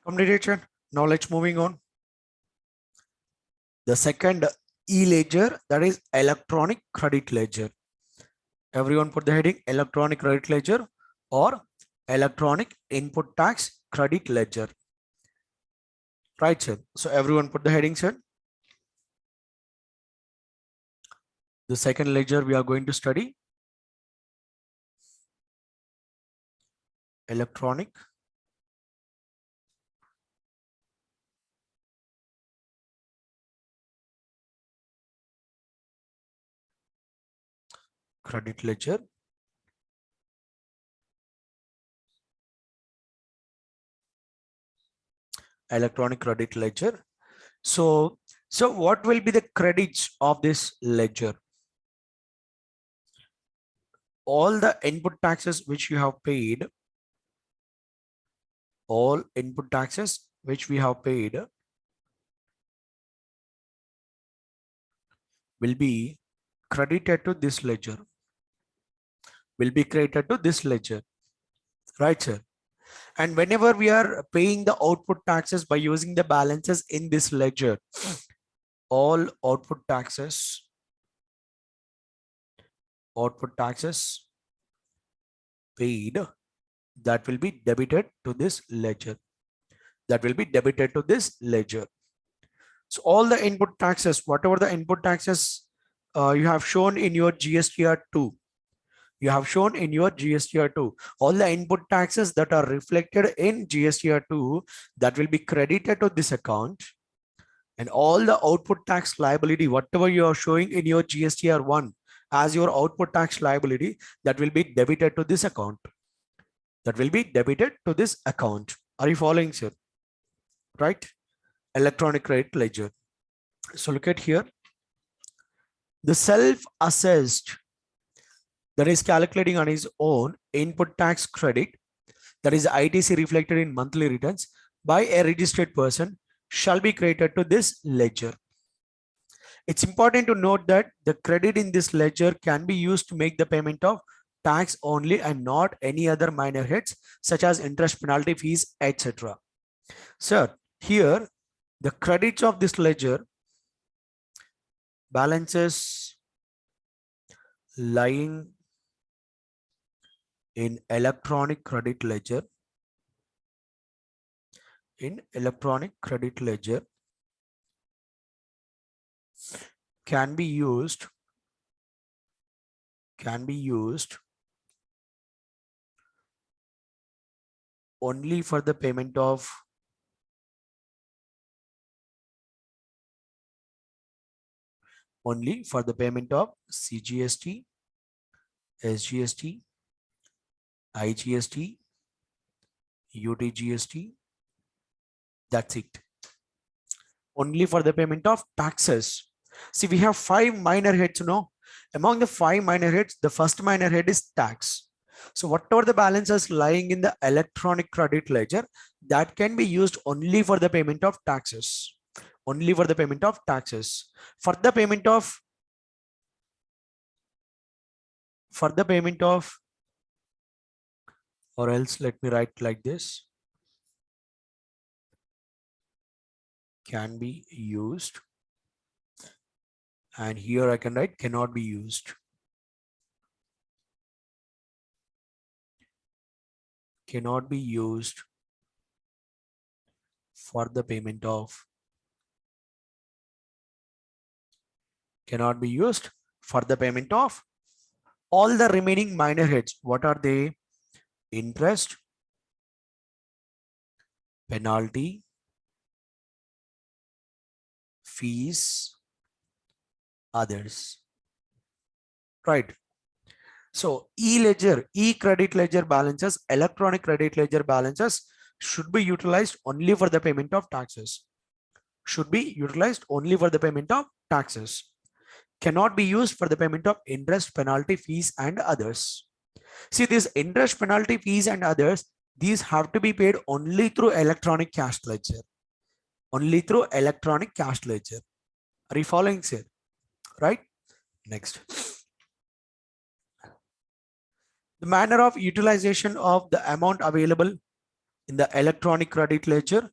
Completed, sir. Now let's moving on. The second e-ledger, that is electronic credit ledger. Everyone put the heading electronic credit ledger or electronic input tax credit ledger. Right, sir. So everyone put the heading, sir. The second ledger we are going to study electronic credit ledger. Electronic credit ledger. So what will be the credits of this ledger? All the input taxes which you have paid, all input taxes which we have paid will be credited to this ledger, will be credited to this ledger, right, sir? And whenever we are paying the output taxes by using the balances in this ledger, all output taxes paid, that will be debited to this ledger, that will be debited to this ledger. So all the input taxes, whatever the input taxes you have shown in your GSTR2, you have shown in your GSTR2, all the input taxes that are reflected in GSTR2, that will be credited to this account. And all the output tax liability, whatever you are showing in your GSTR1 as your output tax liability, that will be debited to this account. That will be debited to this account. Are you following, sir? Right? Electronic credit ledger. So look at here. The self-assessed, that is calculating on his own input tax credit, that is ITC reflected in monthly returns by a registered person, shall be credited to this ledger. It's important to note that the credit in this ledger can be used to make the payment of tax only and not any other minor heads such as interest, penalty, fees, etc. Sir, here the credits of this ledger, balances lying in electronic credit ledger, can be used only for the payment of CGST, SGST, IGST, UTGST. That's it. Only for the payment of taxes. See, we have 5 minor heads, Among the 5 minor heads, the first minor head is tax. So whatever the balances lying in the electronic credit ledger, that can be used only for the payment of taxes. Only for the payment of taxes. For the payment of, or else let me write like this, can be used, and here I can write cannot be used. Cannot be used for the payment of, cannot be used for the payment of all the remaining minor heads. What are they? Interest, penalty, fees, others. Right. So e-ledger, e-credit ledger balances, electronic credit ledger balances should be utilized only for the payment of taxes. Should be utilized only for the payment of taxes. Cannot be used for the payment of interest, penalty, fees, and others. See, this interest, penalty, fees, and others, these have to be paid only through electronic cash ledger. Only through electronic cash ledger. Are you following, sir? Right? Next. The manner of utilization of the amount available in the electronic credit ledger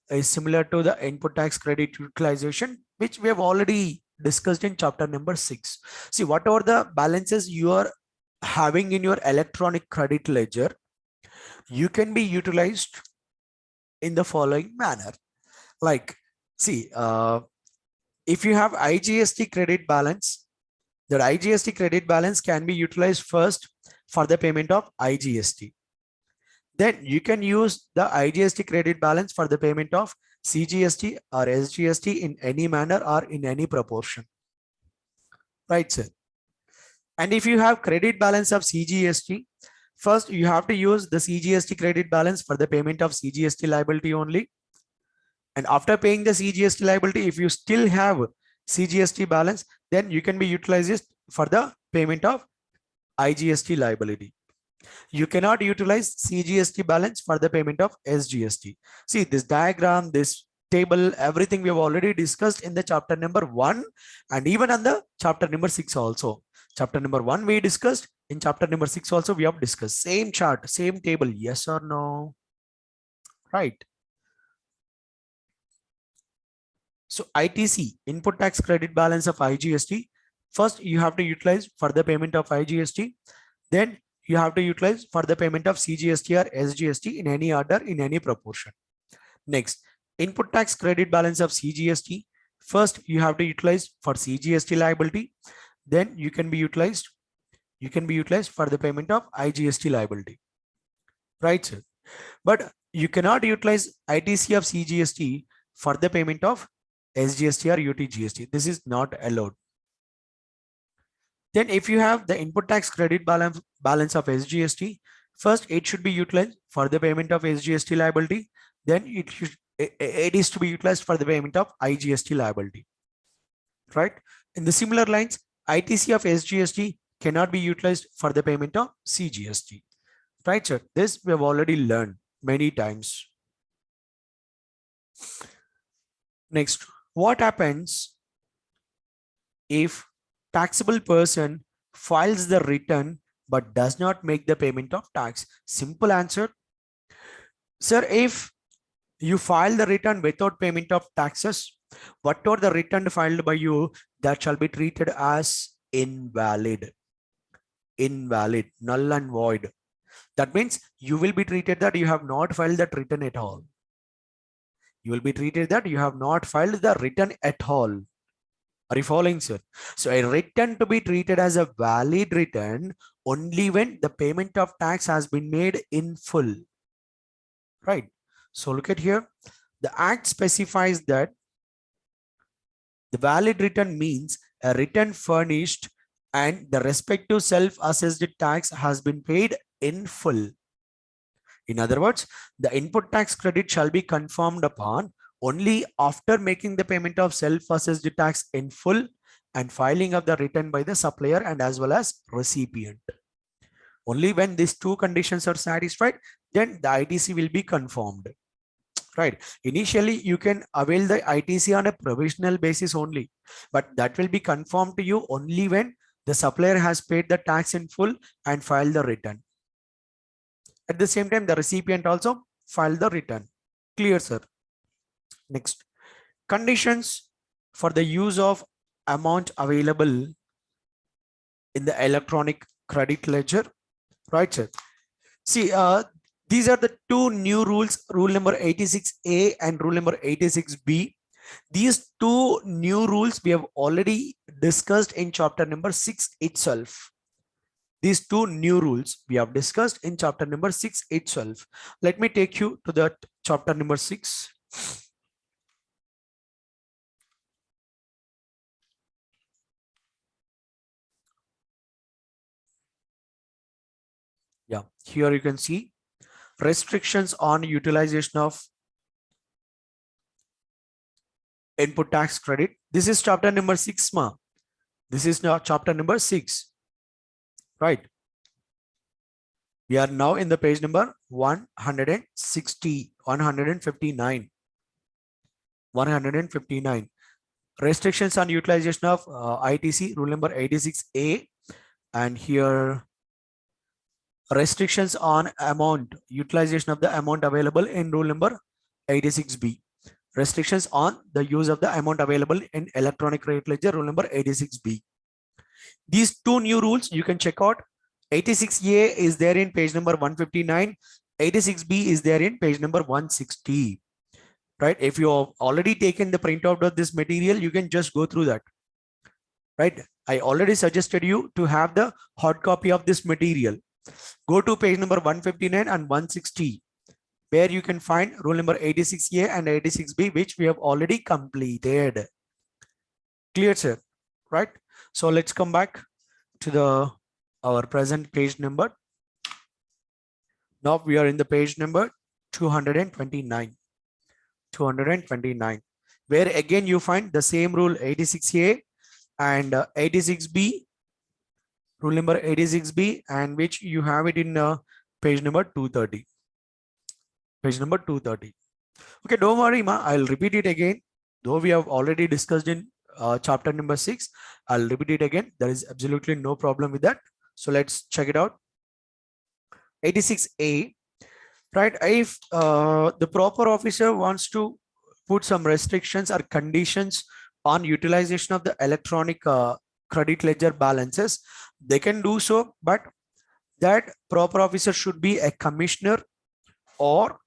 is similar to the input tax credit utilization, which we have already discussed in chapter number 6. See, whatever the balances you are having in your electronic credit ledger, you can be utilized in the following manner. Like, see, if you have IGST credit balance, the IGST credit balance can be utilized first for the payment of IGST. Then you can use the IGST credit balance for the payment of CGST or SGST in any manner or in any proportion. Right, sir? And if you have credit balance of CGST, first you have to use the CGST credit balance for the payment of CGST liability only. And after paying the CGST liability, if you still have CGST balance, then you can be utilized for the payment of IGST liability. You cannot utilize CGST balance for the payment of SGST. See, this diagram, this table, everything we have already discussed in the chapter number 1 and even on the chapter number 6 also. Chapter number 1 we discussed, in chapter number 6 also we have discussed. Same chart, same table, yes or no? Right. So ITC, input tax credit balance of IGST, first you have to utilize for the payment of IGST, then you have to utilize for the payment of CGST or SGST in any order, in any proportion. Next, input tax credit balance of CGST, first you have to utilize for CGST liability, then you can be utilized for the payment of IGST liability. Right, sir? But you cannot utilize ITC of CGST for the payment of SGST or UTGST. This is not allowed. Then if you have the input tax credit balance of SGST, first it should be utilized for the payment of SGST liability. Then it is to be utilized for the payment of IGST liability. Right? In the similar lines, ITC of SGST cannot be utilized for the payment of CGST. Right, sir? This we have already learned many times. Next, what happens if taxable person files the return but does not make the payment of tax? Simple answer, sir. If you file the return without payment of taxes, whatever the return filed by you, that shall be treated as invalid, null and void. That means you will be treated that you have not filed that return at all. You will be treated that you have not filed the return at all. Are you following, sir? So a return to be treated as a valid return only when the payment of tax has been made in full. Right. So look at here. The act specifies that the valid return means a return furnished and the respective self-assessed tax has been paid in full. In other words, the input tax credit shall be confirmed upon only after making the payment of self-assessed tax in full and filing of the return by the supplier and as well as recipient. Only when these two conditions are satisfied, then the ITC will be confirmed. Right. Initially, you can avail the ITC on a provisional basis only, but that will be confirmed to you only when the supplier has paid the tax in full and filed the return. At the same time, the recipient also filed the return. Clear, sir? Next, conditions for the use of amount available in the electronic credit ledger. Right, sir? See, these are the two new rules, rule number 86A and rule number 86B. These two new rules we have already discussed in chapter number 6 itself. These two new rules we have discussed in chapter number 6 itself. Let me take you to that chapter number 6. Yeah, here you can see restrictions on utilization of input tax credit. This is chapter number 6, ma. This is now chapter number 6. Right. We are now in the page number 160, 159. 159. Restrictions on utilization of ITC, rule number 86A. And here Restrictions on amount, utilization of the amount available in rule number 86B. Restrictions on the use of the amount available in electronic credit ledger, rule number 86B. These two new rules you can check out. 86A is there in page number 159. 86B is there in page number 160. Right? If you have already taken the printout of this material, you can just go through that. Right? I already suggested you to have the hard copy of this material. Go to page number 159 and 160, where you can find rule number 86A and 86B, which we have already completed. Clear, sir? Right? So let's come back to the our present page number. Now we are in the page number 229. 229, where again you find the same rule 86A and 86B, rule number 86B, and which you have it in page number 230. Page number 230. Okay, don't worry, ma. I'll repeat it again. Though we have already discussed in chapter number 6, I'll repeat it again. There is absolutely no problem with that. So let's check it out. 86A, right? If the proper officer wants to put some restrictions or conditions on utilization of the electronic credit ledger balances, they can do so, but that proper officer should be a commissioner or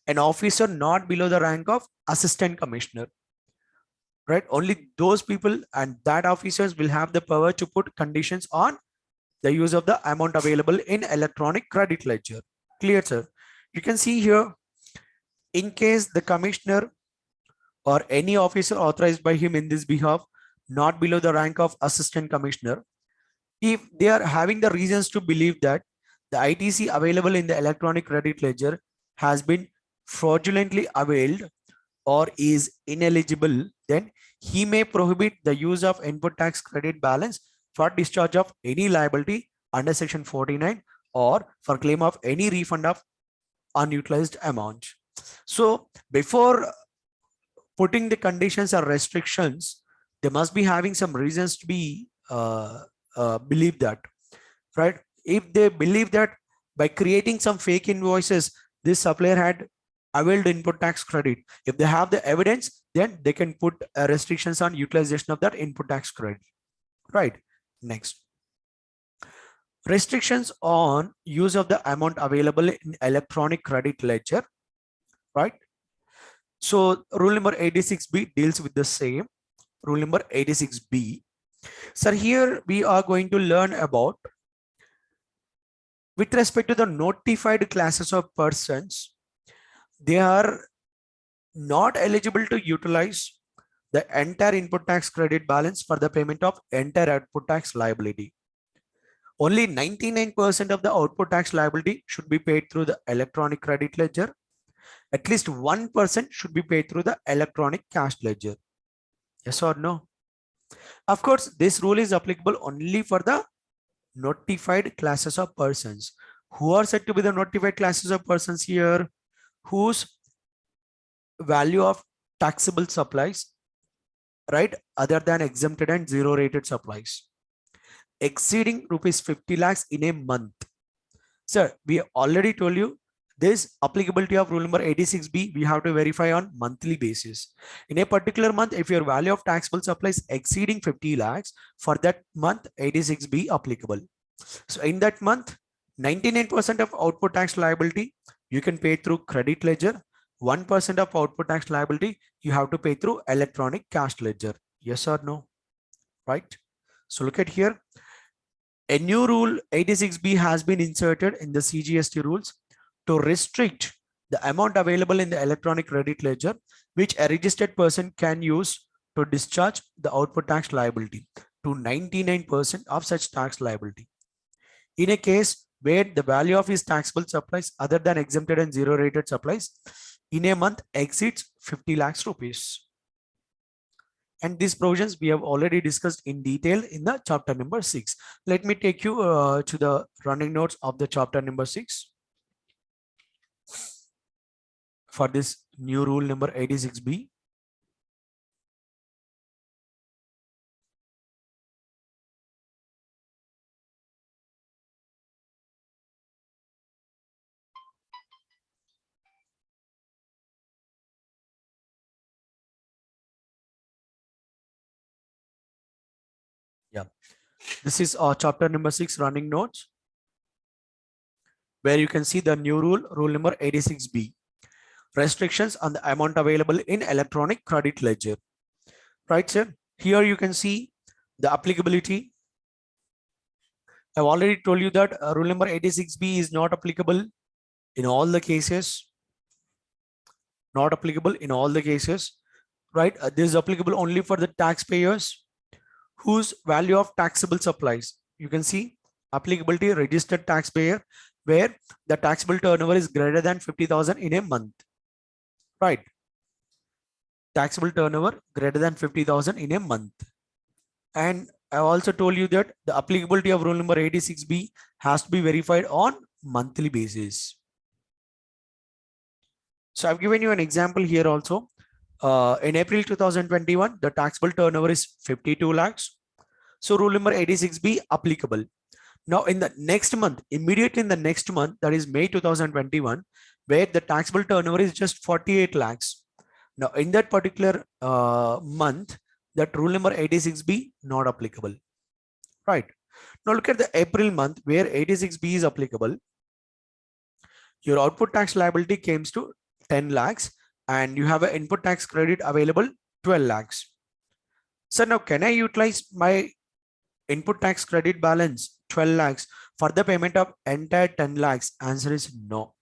an officer not below the rank of assistant commissioner. Right? Only those people and that officers will have the power to put conditions on the use of the amount available in electronic credit ledger. Clear, sir? You can see here, in case the commissioner or any officer authorized by him in this behalf not below the rank of assistant commissioner, if they are having the reasons to believe that the ITC available in the electronic credit ledger has been fraudulently availed or is ineligible, then he may prohibit the use of input tax credit balance for discharge of any liability under section 49 or for claim of any refund of unutilized amount. So before putting the conditions or restrictions, they must be having some reasons to be believe that, right? If they believe that by creating some fake invoices, this supplier had availed input tax credit, if they have the evidence, then they can put restrictions on utilization of that input tax credit, right? Next, restrictions on use of the amount available in electronic credit ledger, right? So rule number 86B deals with the same. Rule number 86B. So here we are going to learn about, with respect to the notified classes of persons, they are not eligible to utilize the entire input tax credit balance for the payment of entire output tax liability. Only 99% of the output tax liability should be paid through the electronic credit ledger. At least 1% should be paid through the electronic cash ledger. Yes or no? Of course, this rule is applicable only for the notified classes of persons. Who are said to be the notified classes of persons here? Whose value of taxable supplies, right, other than exempted and zero rated supplies, exceeding rupees 50 lakhs in a month. Sir, we already told you this applicability of rule number 86B, we have to verify on monthly basis. In a particular month, if your value of taxable supplies exceeding 50 lakhs, for that month, 86B applicable. So in that month, 99% of output tax liability you can pay through credit ledger. 1% of output tax liability you have to pay through electronic cash ledger. Yes or no? Right? So look at here. A new rule 86B has been inserted in the CGST rules to restrict the amount available in the electronic credit ledger, which a registered person can use to discharge the output tax liability to 99% of such tax liability. In a case where the value of his taxable supplies other than exempted and zero rated supplies in a month exceeds 50 lakhs rupees. And these provisions we have already discussed in detail in the chapter number 6. Let me take you to the running notes of the chapter number 6 for this new rule number 86B. Yeah, this is chapter number 6, running notes, where you can see the new rule number 86B, restrictions on the amount available in electronic credit ledger. Right, sir? Here you can see the applicability. I've already told you that rule number 86B is not applicable in all the cases. Not applicable in all the cases, right? This is applicable only for the taxpayers whose value of taxable supplies. You can see applicability registered taxpayer where the taxable turnover is greater than 50,000 in a month, right? Taxable turnover greater than 50,000 in a month. And I also told you that the applicability of rule number 86B has to be verified on monthly basis. So I've given you an example here also. In April 2021, the taxable turnover is 52 lakhs. So rule number 86B applicable. Now in the next month, immediately in the next month, that is May 2021, where the taxable turnover is just 48 lakhs. Now in that particular month, that rule number 86B not applicable, right? Now look at the April month where 86B is applicable. Your output tax liability comes to 10 lakhs and you have an input tax credit available 12 lakhs. So now can I utilize my input tax credit balance 12 lakhs for the payment of entire 10 lakhs? Answer is no.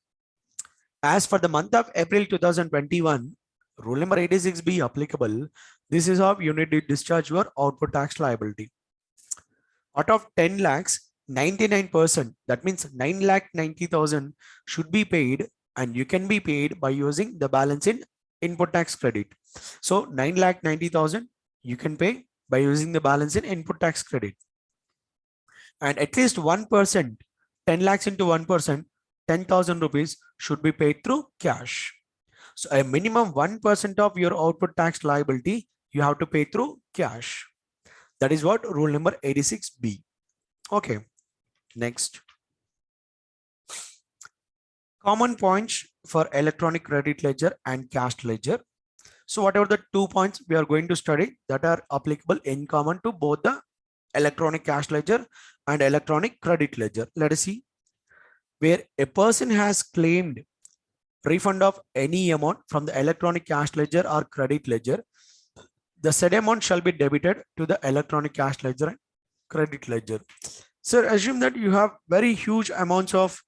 As for the month of April 2021, rule number 86B applicable. This is how you need to discharge your output tax liability. Out of 10 lakhs, 99%, that means 9,90,000 should be paid, and you can be paid by using the balance in input tax credit. So 9,90,000 you can pay by using the balance in input tax credit. And at least 1%, 10 lakhs into 1%, 10,000 rupees should be paid through cash. So a minimum 1% of your output tax liability you have to pay through cash. That is what rule number 86B. Okay, next. Common points for electronic credit ledger and cash ledger. So whatever the 2 points we are going to study that are applicable in common to both the electronic cash ledger and electronic credit ledger. Let us see. Where a person has claimed refund of any amount from the electronic cash ledger or credit ledger, the said amount shall be debited to the electronic cash ledger and credit ledger. Sir, assume that you have very huge amounts of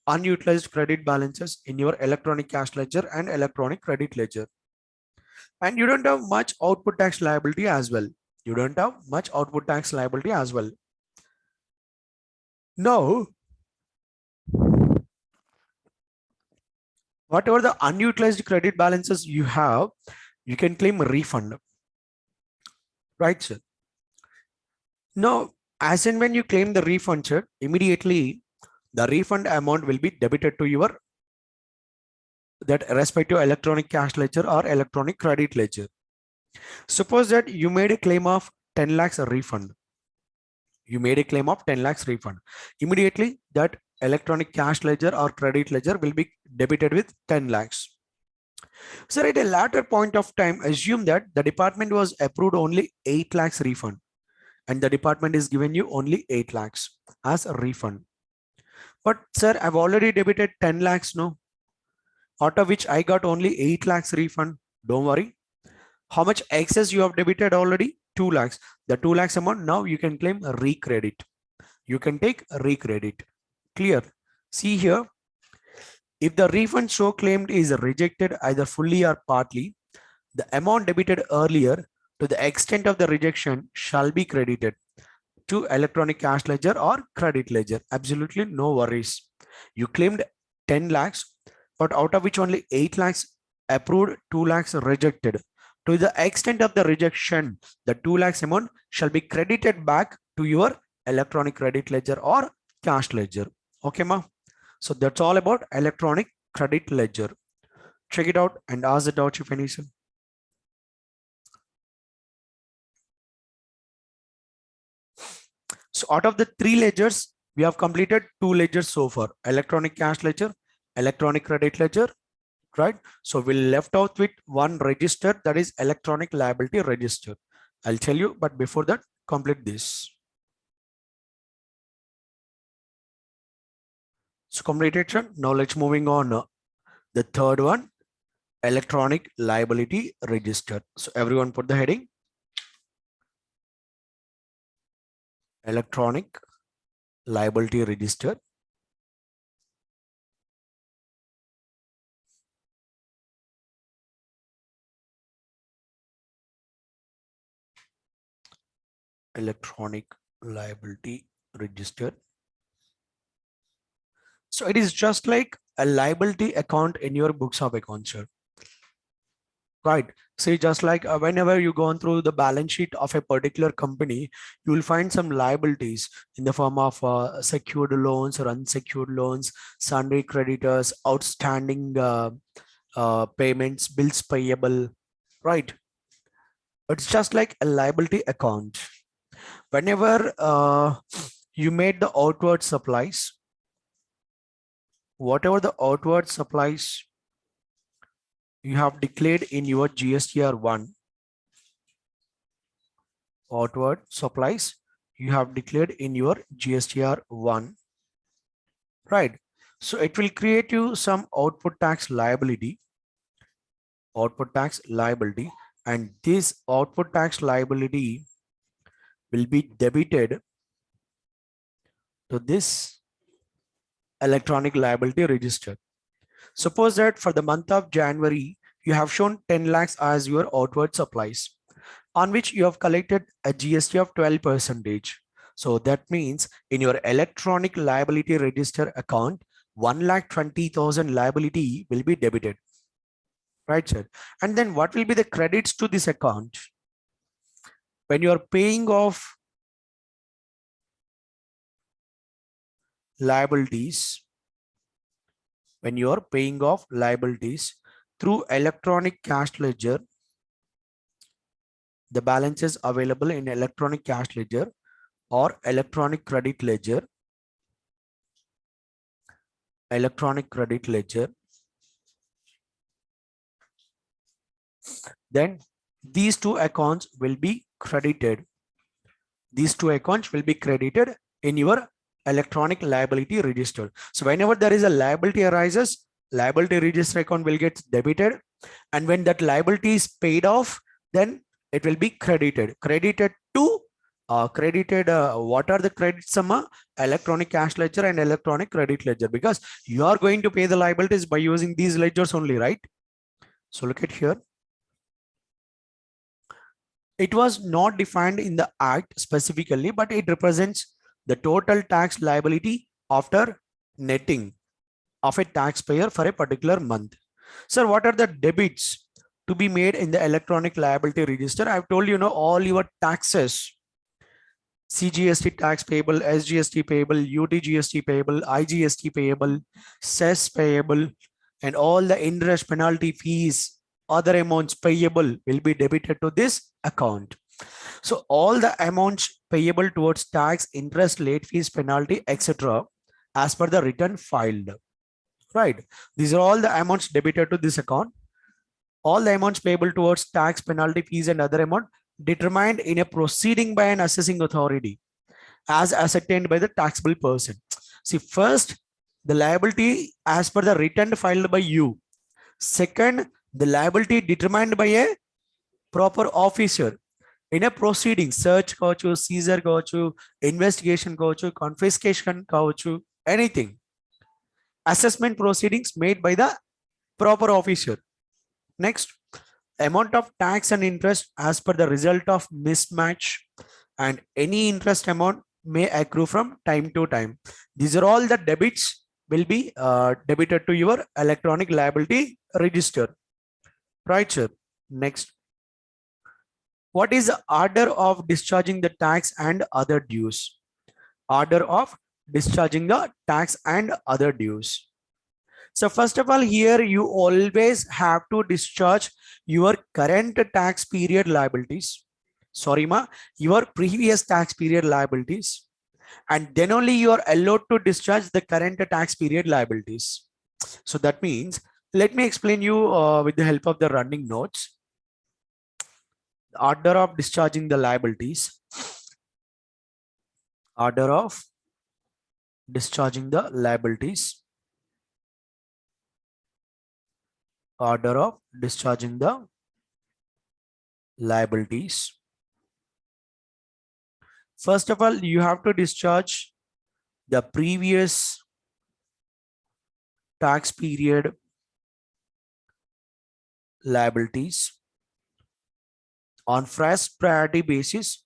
unutilized credit balances in your electronic cash ledger and electronic credit ledger. And you don't have much output tax liability as well. You don't have much output tax liability as well. Now, whatever the unutilized credit balances you have, you can claim a refund. Right, sir? Now, as and when you claim the refund, sir, immediately the refund amount will be debited to your that respective electronic cash ledger or electronic credit ledger. Suppose that you made a claim of 10 lakhs refund. You made a claim of 10 lakhs refund. Immediately that electronic cash ledger or credit ledger will be debited with 10 lakhs. So at a later point of time, assume that the department was approved only 8 lakhs refund and the department is giving you only 8 lakhs as a refund. But sir, I've already debited 10 lakhs now, out of which I got only 8 lakhs refund. Don't worry. How much excess you have debited already? 2 lakhs. The 2 lakhs amount now you can claim a recredit. You can take a recredit. Clear? See here. If the refund so claimed is rejected either fully or partly, the amount debited earlier to the extent of the rejection shall be credited to electronic cash ledger or credit ledger. Absolutely no worries. You claimed 10 lakhs, but out of which only 8 lakhs approved, 2 lakhs rejected. To the extent of the rejection, the 2 lakhs amount shall be credited back to your electronic credit ledger or cash ledger. Okay, ma? So that's all about electronic credit ledger. Check it out and ask the doubts if any. So out of the 3 ledgers, we have completed 2 ledgers so far: electronic cash ledger, electronic credit ledger, right? So we left out with one register, that is electronic liability register. I'll tell you, but before that, complete this. So completed, sir. Now let's moving on. The third one, electronic liability register. So everyone put the heading electronic liability register. Electronic liability register. So it is just like a liability account in your books of accounts, sir. Right. See, just like whenever you go on through the balance sheet of a particular company, you will find some liabilities in the form of secured loans or unsecured loans, sundry creditors, outstanding payments, bills payable, right? It's just like a liability account. Whenever you made the outward supplies, whatever the outward supplies you have declared in your GSTR1, outward supplies you have declared in your GSTR1, right? So it will create you some output tax liability, and this output tax liability will be debited to this electronic liability register. Suppose that for the month of January, you have shown 10 lakhs as your outward supplies, on which you have collected a GST of 12%. So that means in your electronic liability register account, 1,20,000 liability will be debited. Right, sir? And then what will be the credits to this account? When you are paying off liabilities, through electronic cash ledger, the balances available in electronic cash ledger or electronic credit ledger, then these two accounts will be credited. In your electronic liability register. So whenever there is a liability arises, liability register account will get debited, and when that liability is paid off, then it will be credited to what are the credit sum? Electronic cash ledger and electronic credit ledger, because you are going to pay the liabilities by using these ledgers only, right? So look at here. It was not defined in the act specifically, but it represents the total tax liability after netting of a taxpayer for a particular month. Sir, what are the debits to be made in the electronic liability register? I've told you, all your taxes, CGST tax payable, SGST payable, UTGST payable, IGST payable, cess payable, and all the interest, penalty, fees, other amounts payable will be debited to this account. So all the amounts payable towards tax, interest, late fees, penalty, etc., as per the return filed, right? These are all the amounts debited to this account. All the amounts payable towards tax, penalty, fees, and other amount determined in a proceeding by an assessing authority as ascertained by the taxable person. See, first, the liability as per the return filed by you. Second, the liability determined by a proper officer in a proceeding, search kachu, seizure kachu, investigation kachu, confiscation kachu, anything. Assessment proceedings made by the proper officer. Next, amount of tax and interest as per the result of mismatch, and any interest amount may accrue from time to time. These are all the debits will be debited to your electronic liability register. Right, sir? Next, what is the order of discharging the tax and other dues? Order of discharging the tax and other dues. So first of all, here you always have to discharge your current tax period liabilities. Sorry, your previous tax period liabilities. And then only you are allowed to discharge the current tax period liabilities. So that means, let me explain you with the help of the running notes. The order of discharging the liabilities. Order of discharging the liabilities. Order of discharging the liabilities. First of all, you have to discharge the previous tax period liabilities on first priority basis.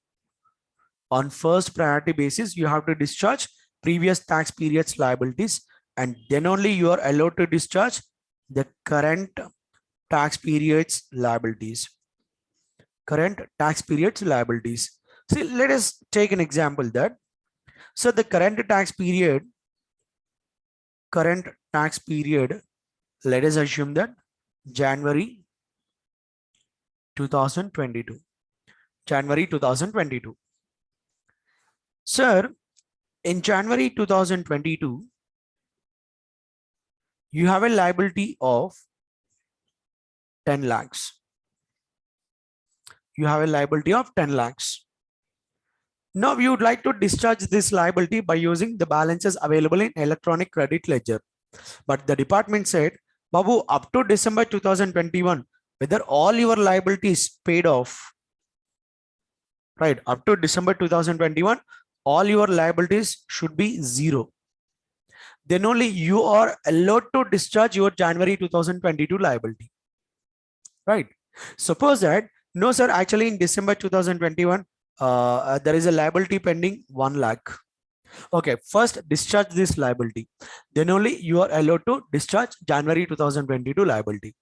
On first priority basis, you have to discharge previous tax periods liabilities, and then only you are allowed to discharge the current tax periods liabilities. Current tax periods liabilities. See, let us take an example that, so the current tax period, let us assume that January 2022. January 2022. Sir, in January 2022, you have a liability of 10 lakhs. You have a liability of 10 lakhs. Now you would like to discharge this liability by using the balances available in electronic credit ledger. But the department said, Babu, up to December 2021, whether all your liabilities paid off, right? Up to December 2021, all your liabilities should be zero. Then only you are allowed to discharge your January 2022 liability, right? Suppose that, no sir, actually in December 2021, there is a liability pending 1 lakh. Okay, first discharge this liability. Then only you are allowed to discharge January 2022 liability,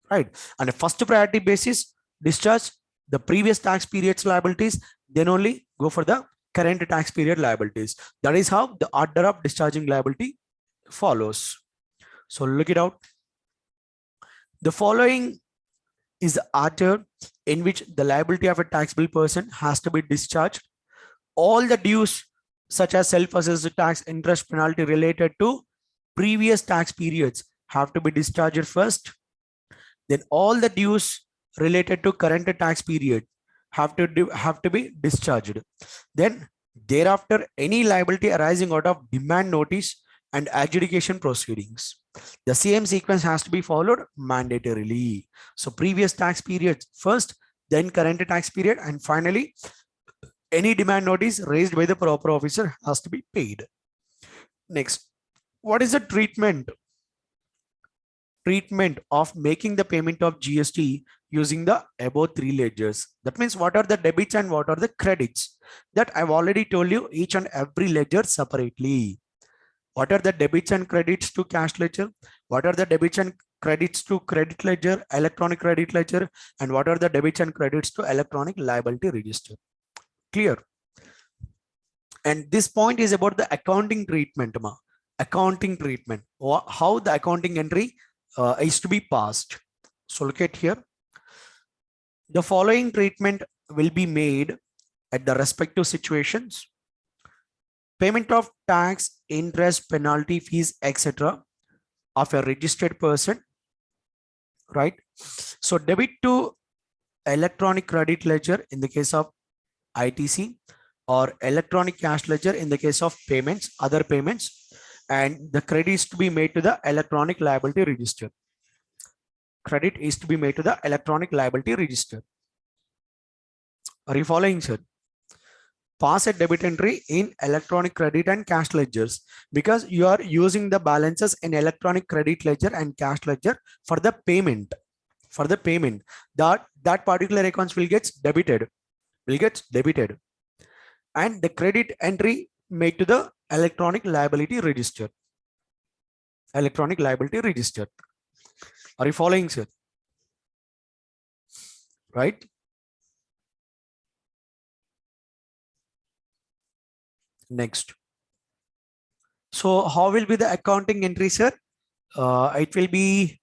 right? On a first priority basis, discharge the previous tax period's liabilities, then only go for the current tax period liabilities. That is how the order of discharging liability follows. So look it out. The following is the order in which the liability of a taxable person has to be discharged. All the dues such as self-assessed tax, interest, penalty related to previous tax periods have to be discharged first. Then all the dues related to current tax period have to be discharged. Then thereafter, any liability arising out of demand notice and adjudication proceedings, the same sequence has to be followed mandatorily. So previous tax periods first, then current tax period, and finally any demand notice raised by the proper officer has to be paid. Next, what is the treatment of making the payment of GST using the above 3 ledgers? That means what are the debits and what are the credits? That I've already told you each and every ledger separately. What are the debits and credits to cash ledger? What are the debits and credits to credit ledger, electronic credit ledger, and what are the debits and credits to electronic liability register? Clear? And this point is about the accounting treatment. Accounting treatment, how the accounting entry is to be passed. So look at here. The following treatment will be made at the respective situations. Payment of tax, interest, penalty, fees, etc. of a registered person, right? So debit to electronic credit ledger in the case of ITC, or electronic cash ledger in the case of payments, other payments, and the credit is to be made to the electronic liability register. Credit is to be made to the electronic liability register. Are you following, sir? Pass a debit entry in electronic credit and cash ledgers, because you are using the balances in electronic credit ledger and cash ledger for the payment. For the payment, that particular accounts will get debited. And the credit entry made to the electronic liability register. Electronic liability register. Are you following, sir? Right? Next. So how will be the accounting entry, sir? It will be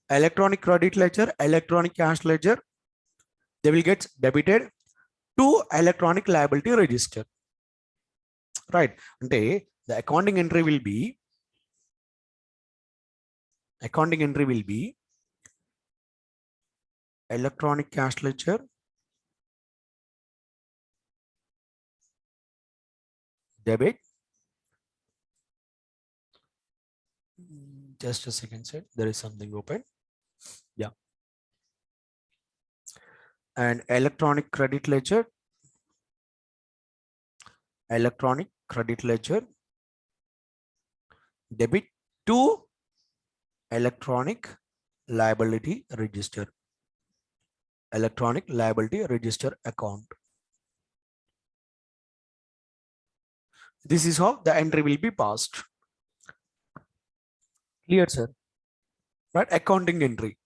electronic credit ledger, electronic cash ledger. They will get debited to electronic liability register. Right? The accounting entry will be electronic cash ledger, debit. Just a second, sir. There is something open. Yeah. And electronic credit ledger. Electronic credit ledger. Debit to electronic liability register. Electronic liability register account. This is how the entry will be passed. Clear, sir? Right? Accounting entry.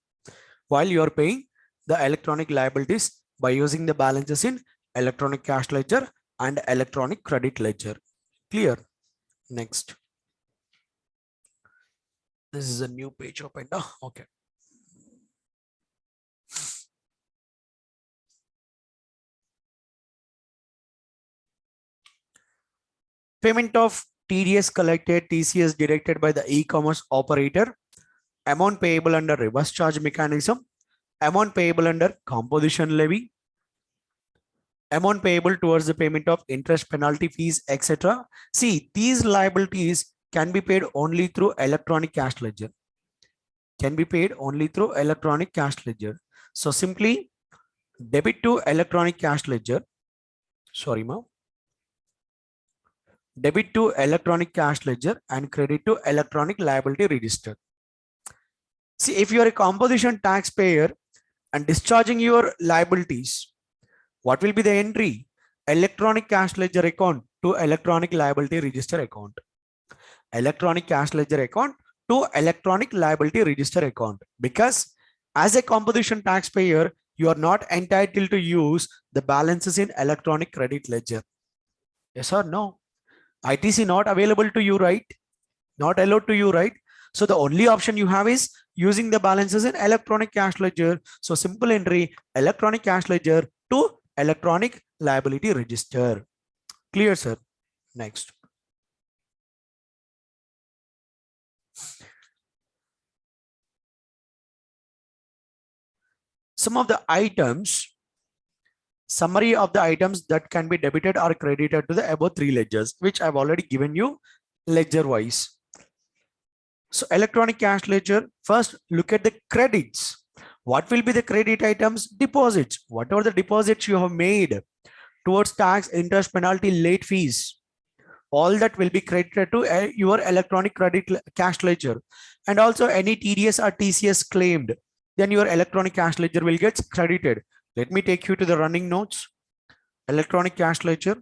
While you are paying the electronic liabilities by using the balances in electronic cash ledger and electronic credit ledger. Clear? Next. This is a new page opened. Okay. Payment of TDS collected, TCS directed by the e-commerce operator, amount payable under reverse charge mechanism, amount payable under composition levy, amount payable towards the payment of interest, penalty, fees, etc. See, these liabilities can be paid only through electronic cash ledger. Can be paid only through electronic cash ledger. So simply debit to electronic cash ledger. Sorry, ma. Debit to electronic cash ledger and credit to electronic liability register. See, if you are a composition taxpayer and discharging your liabilities, what will be the entry? Electronic cash ledger account to electronic liability register account. Electronic cash ledger account to electronic liability register account. Because as a composition taxpayer, you are not entitled to use the balances in electronic credit ledger. Yes or no? ITC not available to you, right? Not allowed to you, right? So the only option you have is using the balances in electronic cash ledger. So simple entry, electronic cash ledger to electronic liability register. Clear, sir? Next. Some of the items, summary of the items that can be debited or credited to the above three ledgers, which I've already given you ledger wise. So electronic cash ledger, first look at the credits. What will be the credit items? Deposits. Whatever the deposits you have made towards tax, interest, penalty, late fees, all that will be credited to your electronic credit cash ledger. And also any TDS or TCS claimed, then your electronic cash ledger will get credited. Let me take you to the running notes. Electronic cash ledger.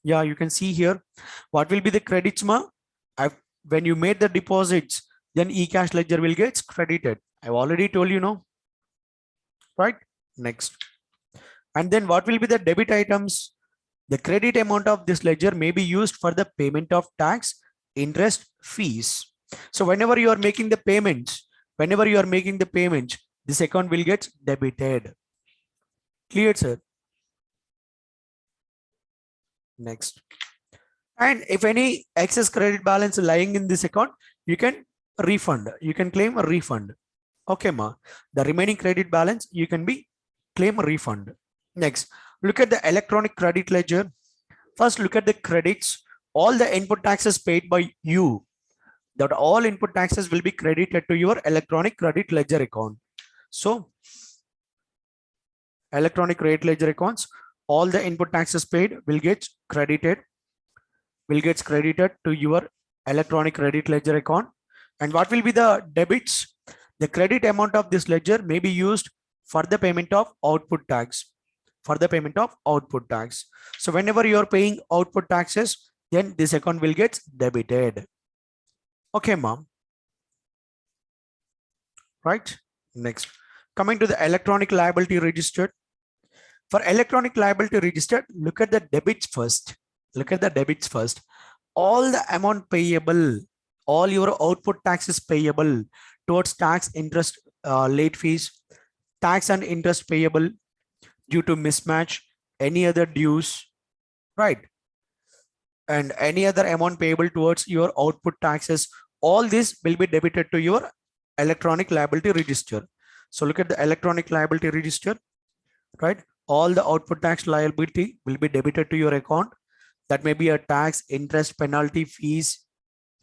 Yeah, you can see here. What will be the credits, ma? When you made the deposits, then e-cash ledger will get credited. I've already told you, no? Right? Next. And then what will be the debit items? The credit amount of this ledger may be used for the payment of tax, interest, fees. So whenever you are making the payments, this account will get debited. Clear, sir? Next. And if any excess credit balance lying in this account, you can refund. You can claim a refund. Okay, ma. The remaining credit balance, you can claim a refund. Next, look at the electronic credit ledger. First, look at the credits. All the input taxes paid by you, that all input taxes will be credited to your electronic credit ledger account. So, electronic credit ledger accounts, all the input taxes paid will get credited to your electronic credit ledger account. And what will be the debits? The credit amount of this ledger may be used for the payment of output tax. So whenever you are paying output taxes, then this account will get debited. Okay, ma'am. Right? Next, coming to the electronic liability register. For electronic liability register, look at the debits first. All the amount payable, all your output taxes payable towards tax, interest, late fees, tax and interest payable due to mismatch, any other dues, right? And any other amount payable towards your output taxes, all this will be debited to your electronic liability register. So look at the electronic liability register, right? All the output tax liability will be debited to your account. That may be a tax, interest, penalty, fees,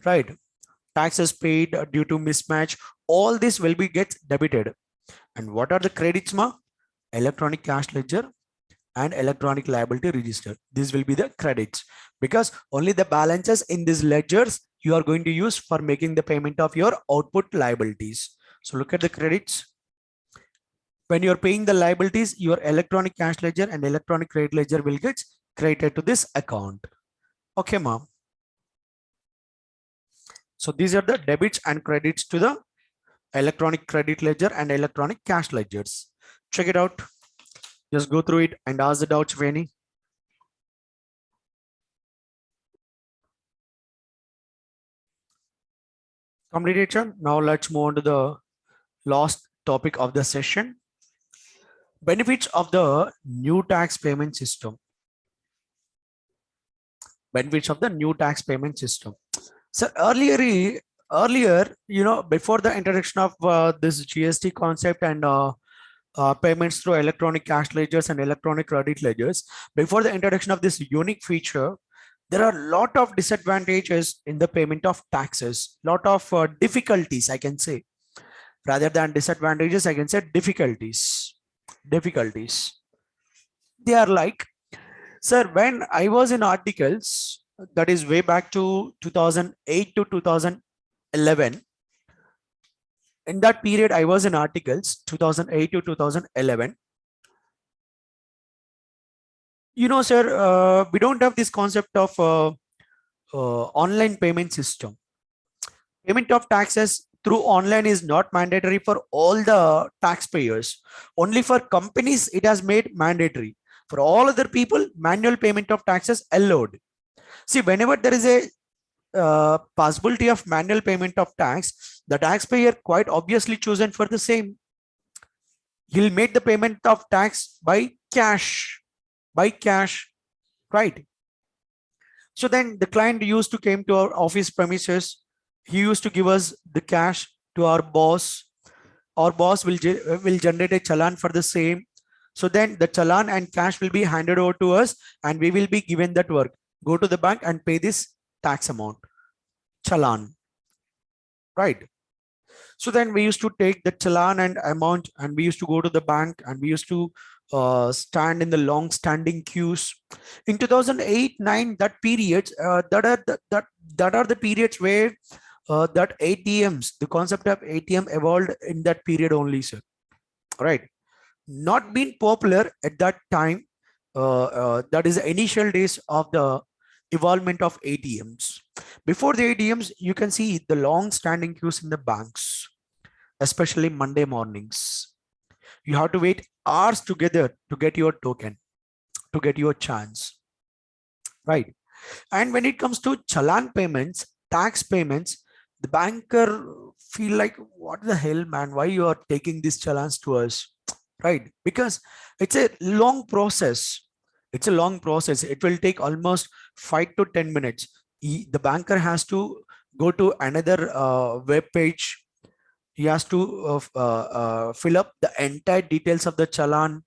right? Taxes paid due to mismatch. All this will be gets debited. And what are the credits, ma? Electronic cash ledger and electronic liability register. This will be the credits, because only the balances in these ledgers you are going to use for making the payment of your output liabilities. So look at the credits. When you're paying the liabilities, your electronic cash ledger and electronic credit ledger will get credited to this account. Okay, ma'am. So these are the debits and credits to the electronic credit ledger and electronic cash ledgers. Check it out. Just go through it and ask the doubts if any. Completed. Now let's move on to the last topic of the session. Benefits of the new tax payment system. Benefits of the new tax payment system. So earlier, before the introduction of this GST concept and payments through electronic cash ledgers and electronic credit ledgers, before the introduction of this unique feature, there are a lot of disadvantages in the payment of taxes, lot of difficulties, I can say. Rather than disadvantages, I can say difficulties. They are like, sir, when I was in articles, that is way back to 2008 to 2011. In that period, I was in articles 2008 to 2011. Sir, we don't have this concept of online payment system. Payment of taxes through online is not mandatory for all the taxpayers. Only for companies, it has made mandatory. For all other people, manual payment of taxes allowed. See, whenever there is a possibility of manual payment of tax, the taxpayer quite obviously chosen for the same. He'll make the payment of tax by cash, right? So then the client used to came to our office premises. He used to give us the cash to our boss. Our boss will generate a challan for the same. So then the challan and cash will be handed over to us, and we will be given that work. Go to the bank and pay this tax amount, challan, right? So then we used to take the challan and amount, and we used to go to the bank, and we used to stand in the long standing queues. In 2008-9, that period, that are the periods where that ATMs, the concept of ATM evolved in that period only, sir. Right? Not been popular at that time. That is the initial days of the evolvement of ATMs. Before the ATMs, you can see the long standing queues in the banks, especially Monday mornings. You have to wait hours together to get your token, to get your chance, right? And when it comes to challan payments, tax payments, the banker feel like, what the hell, man, why you are taking these challans to us, right? Because it's a long process. It's a long process. It will take almost 5 to 10 minutes. The banker has to go to another web page. He has to fill up the entire details of the challan.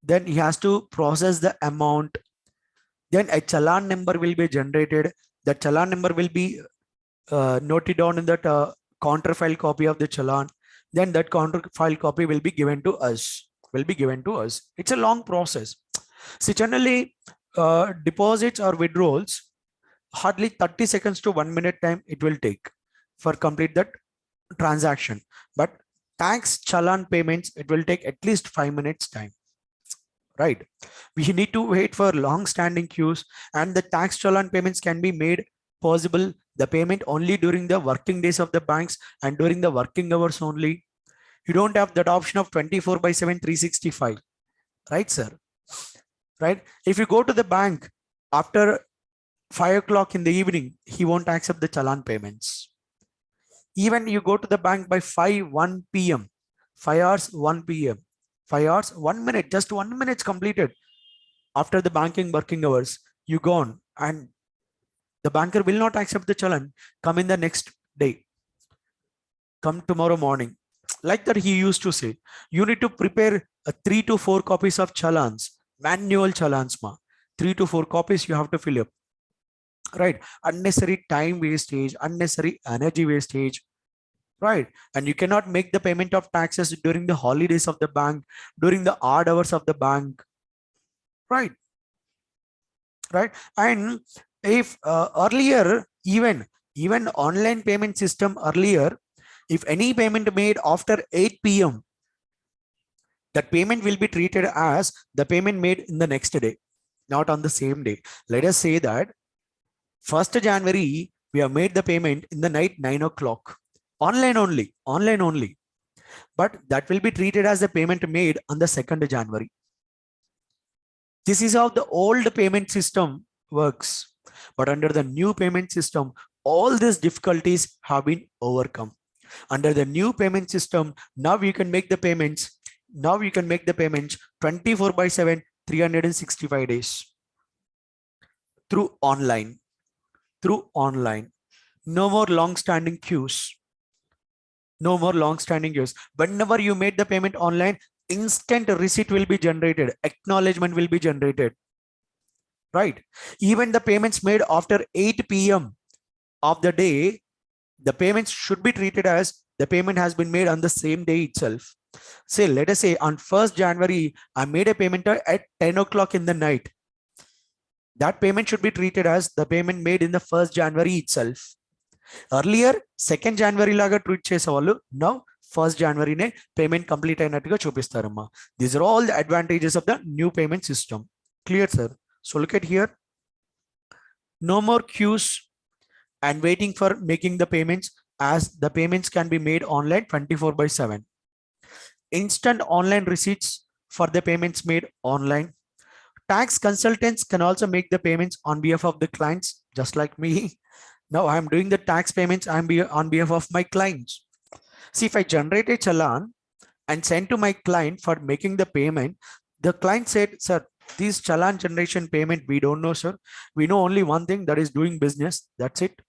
Then he has to process the amount. Then a challan number will be generated. The challan number will be noted down in that counterfile copy of the challan. Then that counterfile copy will be given to us. It's a long process. See, generally deposits or withdrawals, hardly 30 seconds to 1 minute time it will take for complete that transaction. But tax challan payments, it will take at least 5 minutes time, right? We need to wait for long standing queues, and the tax challan payments can be made possible, the payment only during the working days of the banks and during the working hours only. You don't have that option of 24/7 365, right, sir? Right? If you go to the bank after 5 o'clock in the evening, he won't accept the challan payments. Even you go to the bank by 1 p.m., 5 hours, 1 p.m., 5 hours, 1 minute, just 1 minute completed. After the banking working hours, you gone, and the banker will not accept the challan. Come in the next day. Come tomorrow morning. Like that, he used to say, you need to prepare 3 to 4 copies of challans, manual challans, ma. 3 to 4 copies you have to fill up, right? Unnecessary time wastage, unnecessary energy wastage, right? And you cannot make the payment of taxes during the holidays of the bank, during the odd hours of the bank, right? Right. And if earlier, even online payment system earlier, if any payment made after 8 p.m., that payment will be treated as the payment made in the next day, not on the same day. Let us say that 1st January, we have made the payment in the night 9 o'clock, online only, but that will be treated as the payment made on the 2nd January. This is how the old payment system works. But under the new payment system, all these difficulties have been overcome. Under the new payment system, now you can make the payments. Now you can make the payments 24/7, 365 days through online. Through online. No more long-standing queues. No more long-standing queues. Whenever you made the payment online, instant receipt will be generated. Acknowledgement will be generated. Right? Even the payments made after 8 p.m. of the day, the payments should be treated as the payment has been made on the same day itself. Say, let us say on 1st January, I made a payment at 10 o'clock in the night. That payment should be treated as the payment made in the 1st January itself. Earlier, 2nd January laga treat chesevallu. Now, 1st January ne payment complete అయినట్టుగా చూపిస్తారమ్మా. These are all the advantages of the new payment system. Clear, sir? So look at here. No more queues and waiting for making the payments, as the payments can be made online 24/7. Instant online receipts for the payments made online. Tax consultants can also make the payments on behalf of the clients, just like me. Now I'm doing the tax payments on behalf of my clients. See, if I generate a challan and send to my client for making the payment, the client said, sir, this challan generation payment, we don't know, sir. We know only one thing, that is doing business. That's it.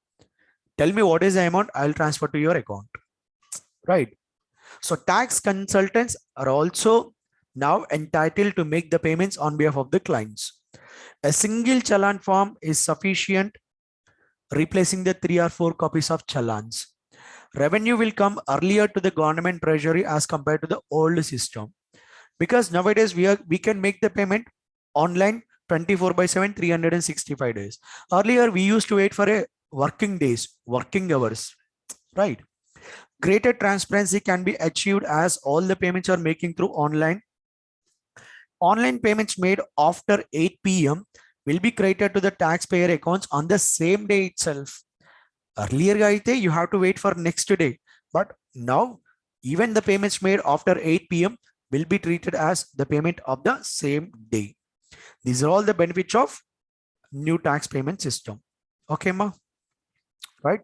Tell me what is the amount, I'll transfer to your account. Right? So tax consultants are also now entitled to make the payments on behalf of the clients. A single challan form is sufficient, replacing the 3 or 4 copies of challans. Revenue will come earlier to the government treasury as compared to the old system, because nowadays we can make the payment online 24/7, 365 days. Earlier we used to wait for a working days, working hours, right? Greater transparency can be achieved as all the payments are making through online. Online payments made after 8 p.m. will be credited to the taxpayer accounts on the same day itself. Earlier, you have to wait for next day, but now even the payments made after 8 p.m. will be treated as the payment of the same day. These are all the benefits of new tax payment system. Okay, ma? Right?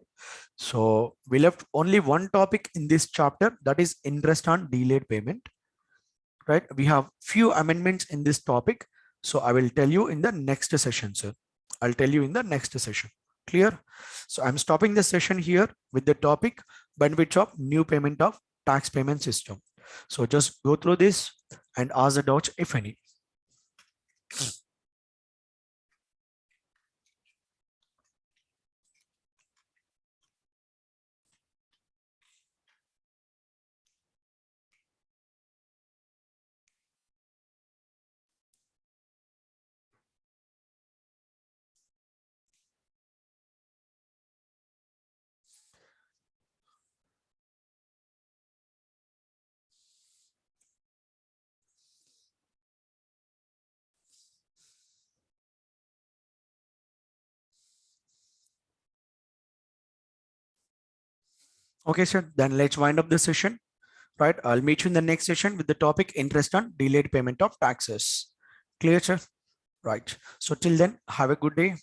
So we left only one topic in this chapter, that is interest on delayed payment. Right? We have few amendments in this topic. So I will tell you in the next session, sir. I'll tell you in the next session. Clear? So I'm stopping the session here with the topic benefits of new payment of tax payment system. So just go through this and ask the doubts if any. Okay, sir. Then let's wind up the session. Right? I'll meet you in the next session with the topic interest on delayed payment of taxes. Clear, sir? Right. So till then, have a good day.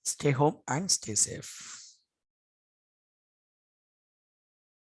Stay home and stay safe.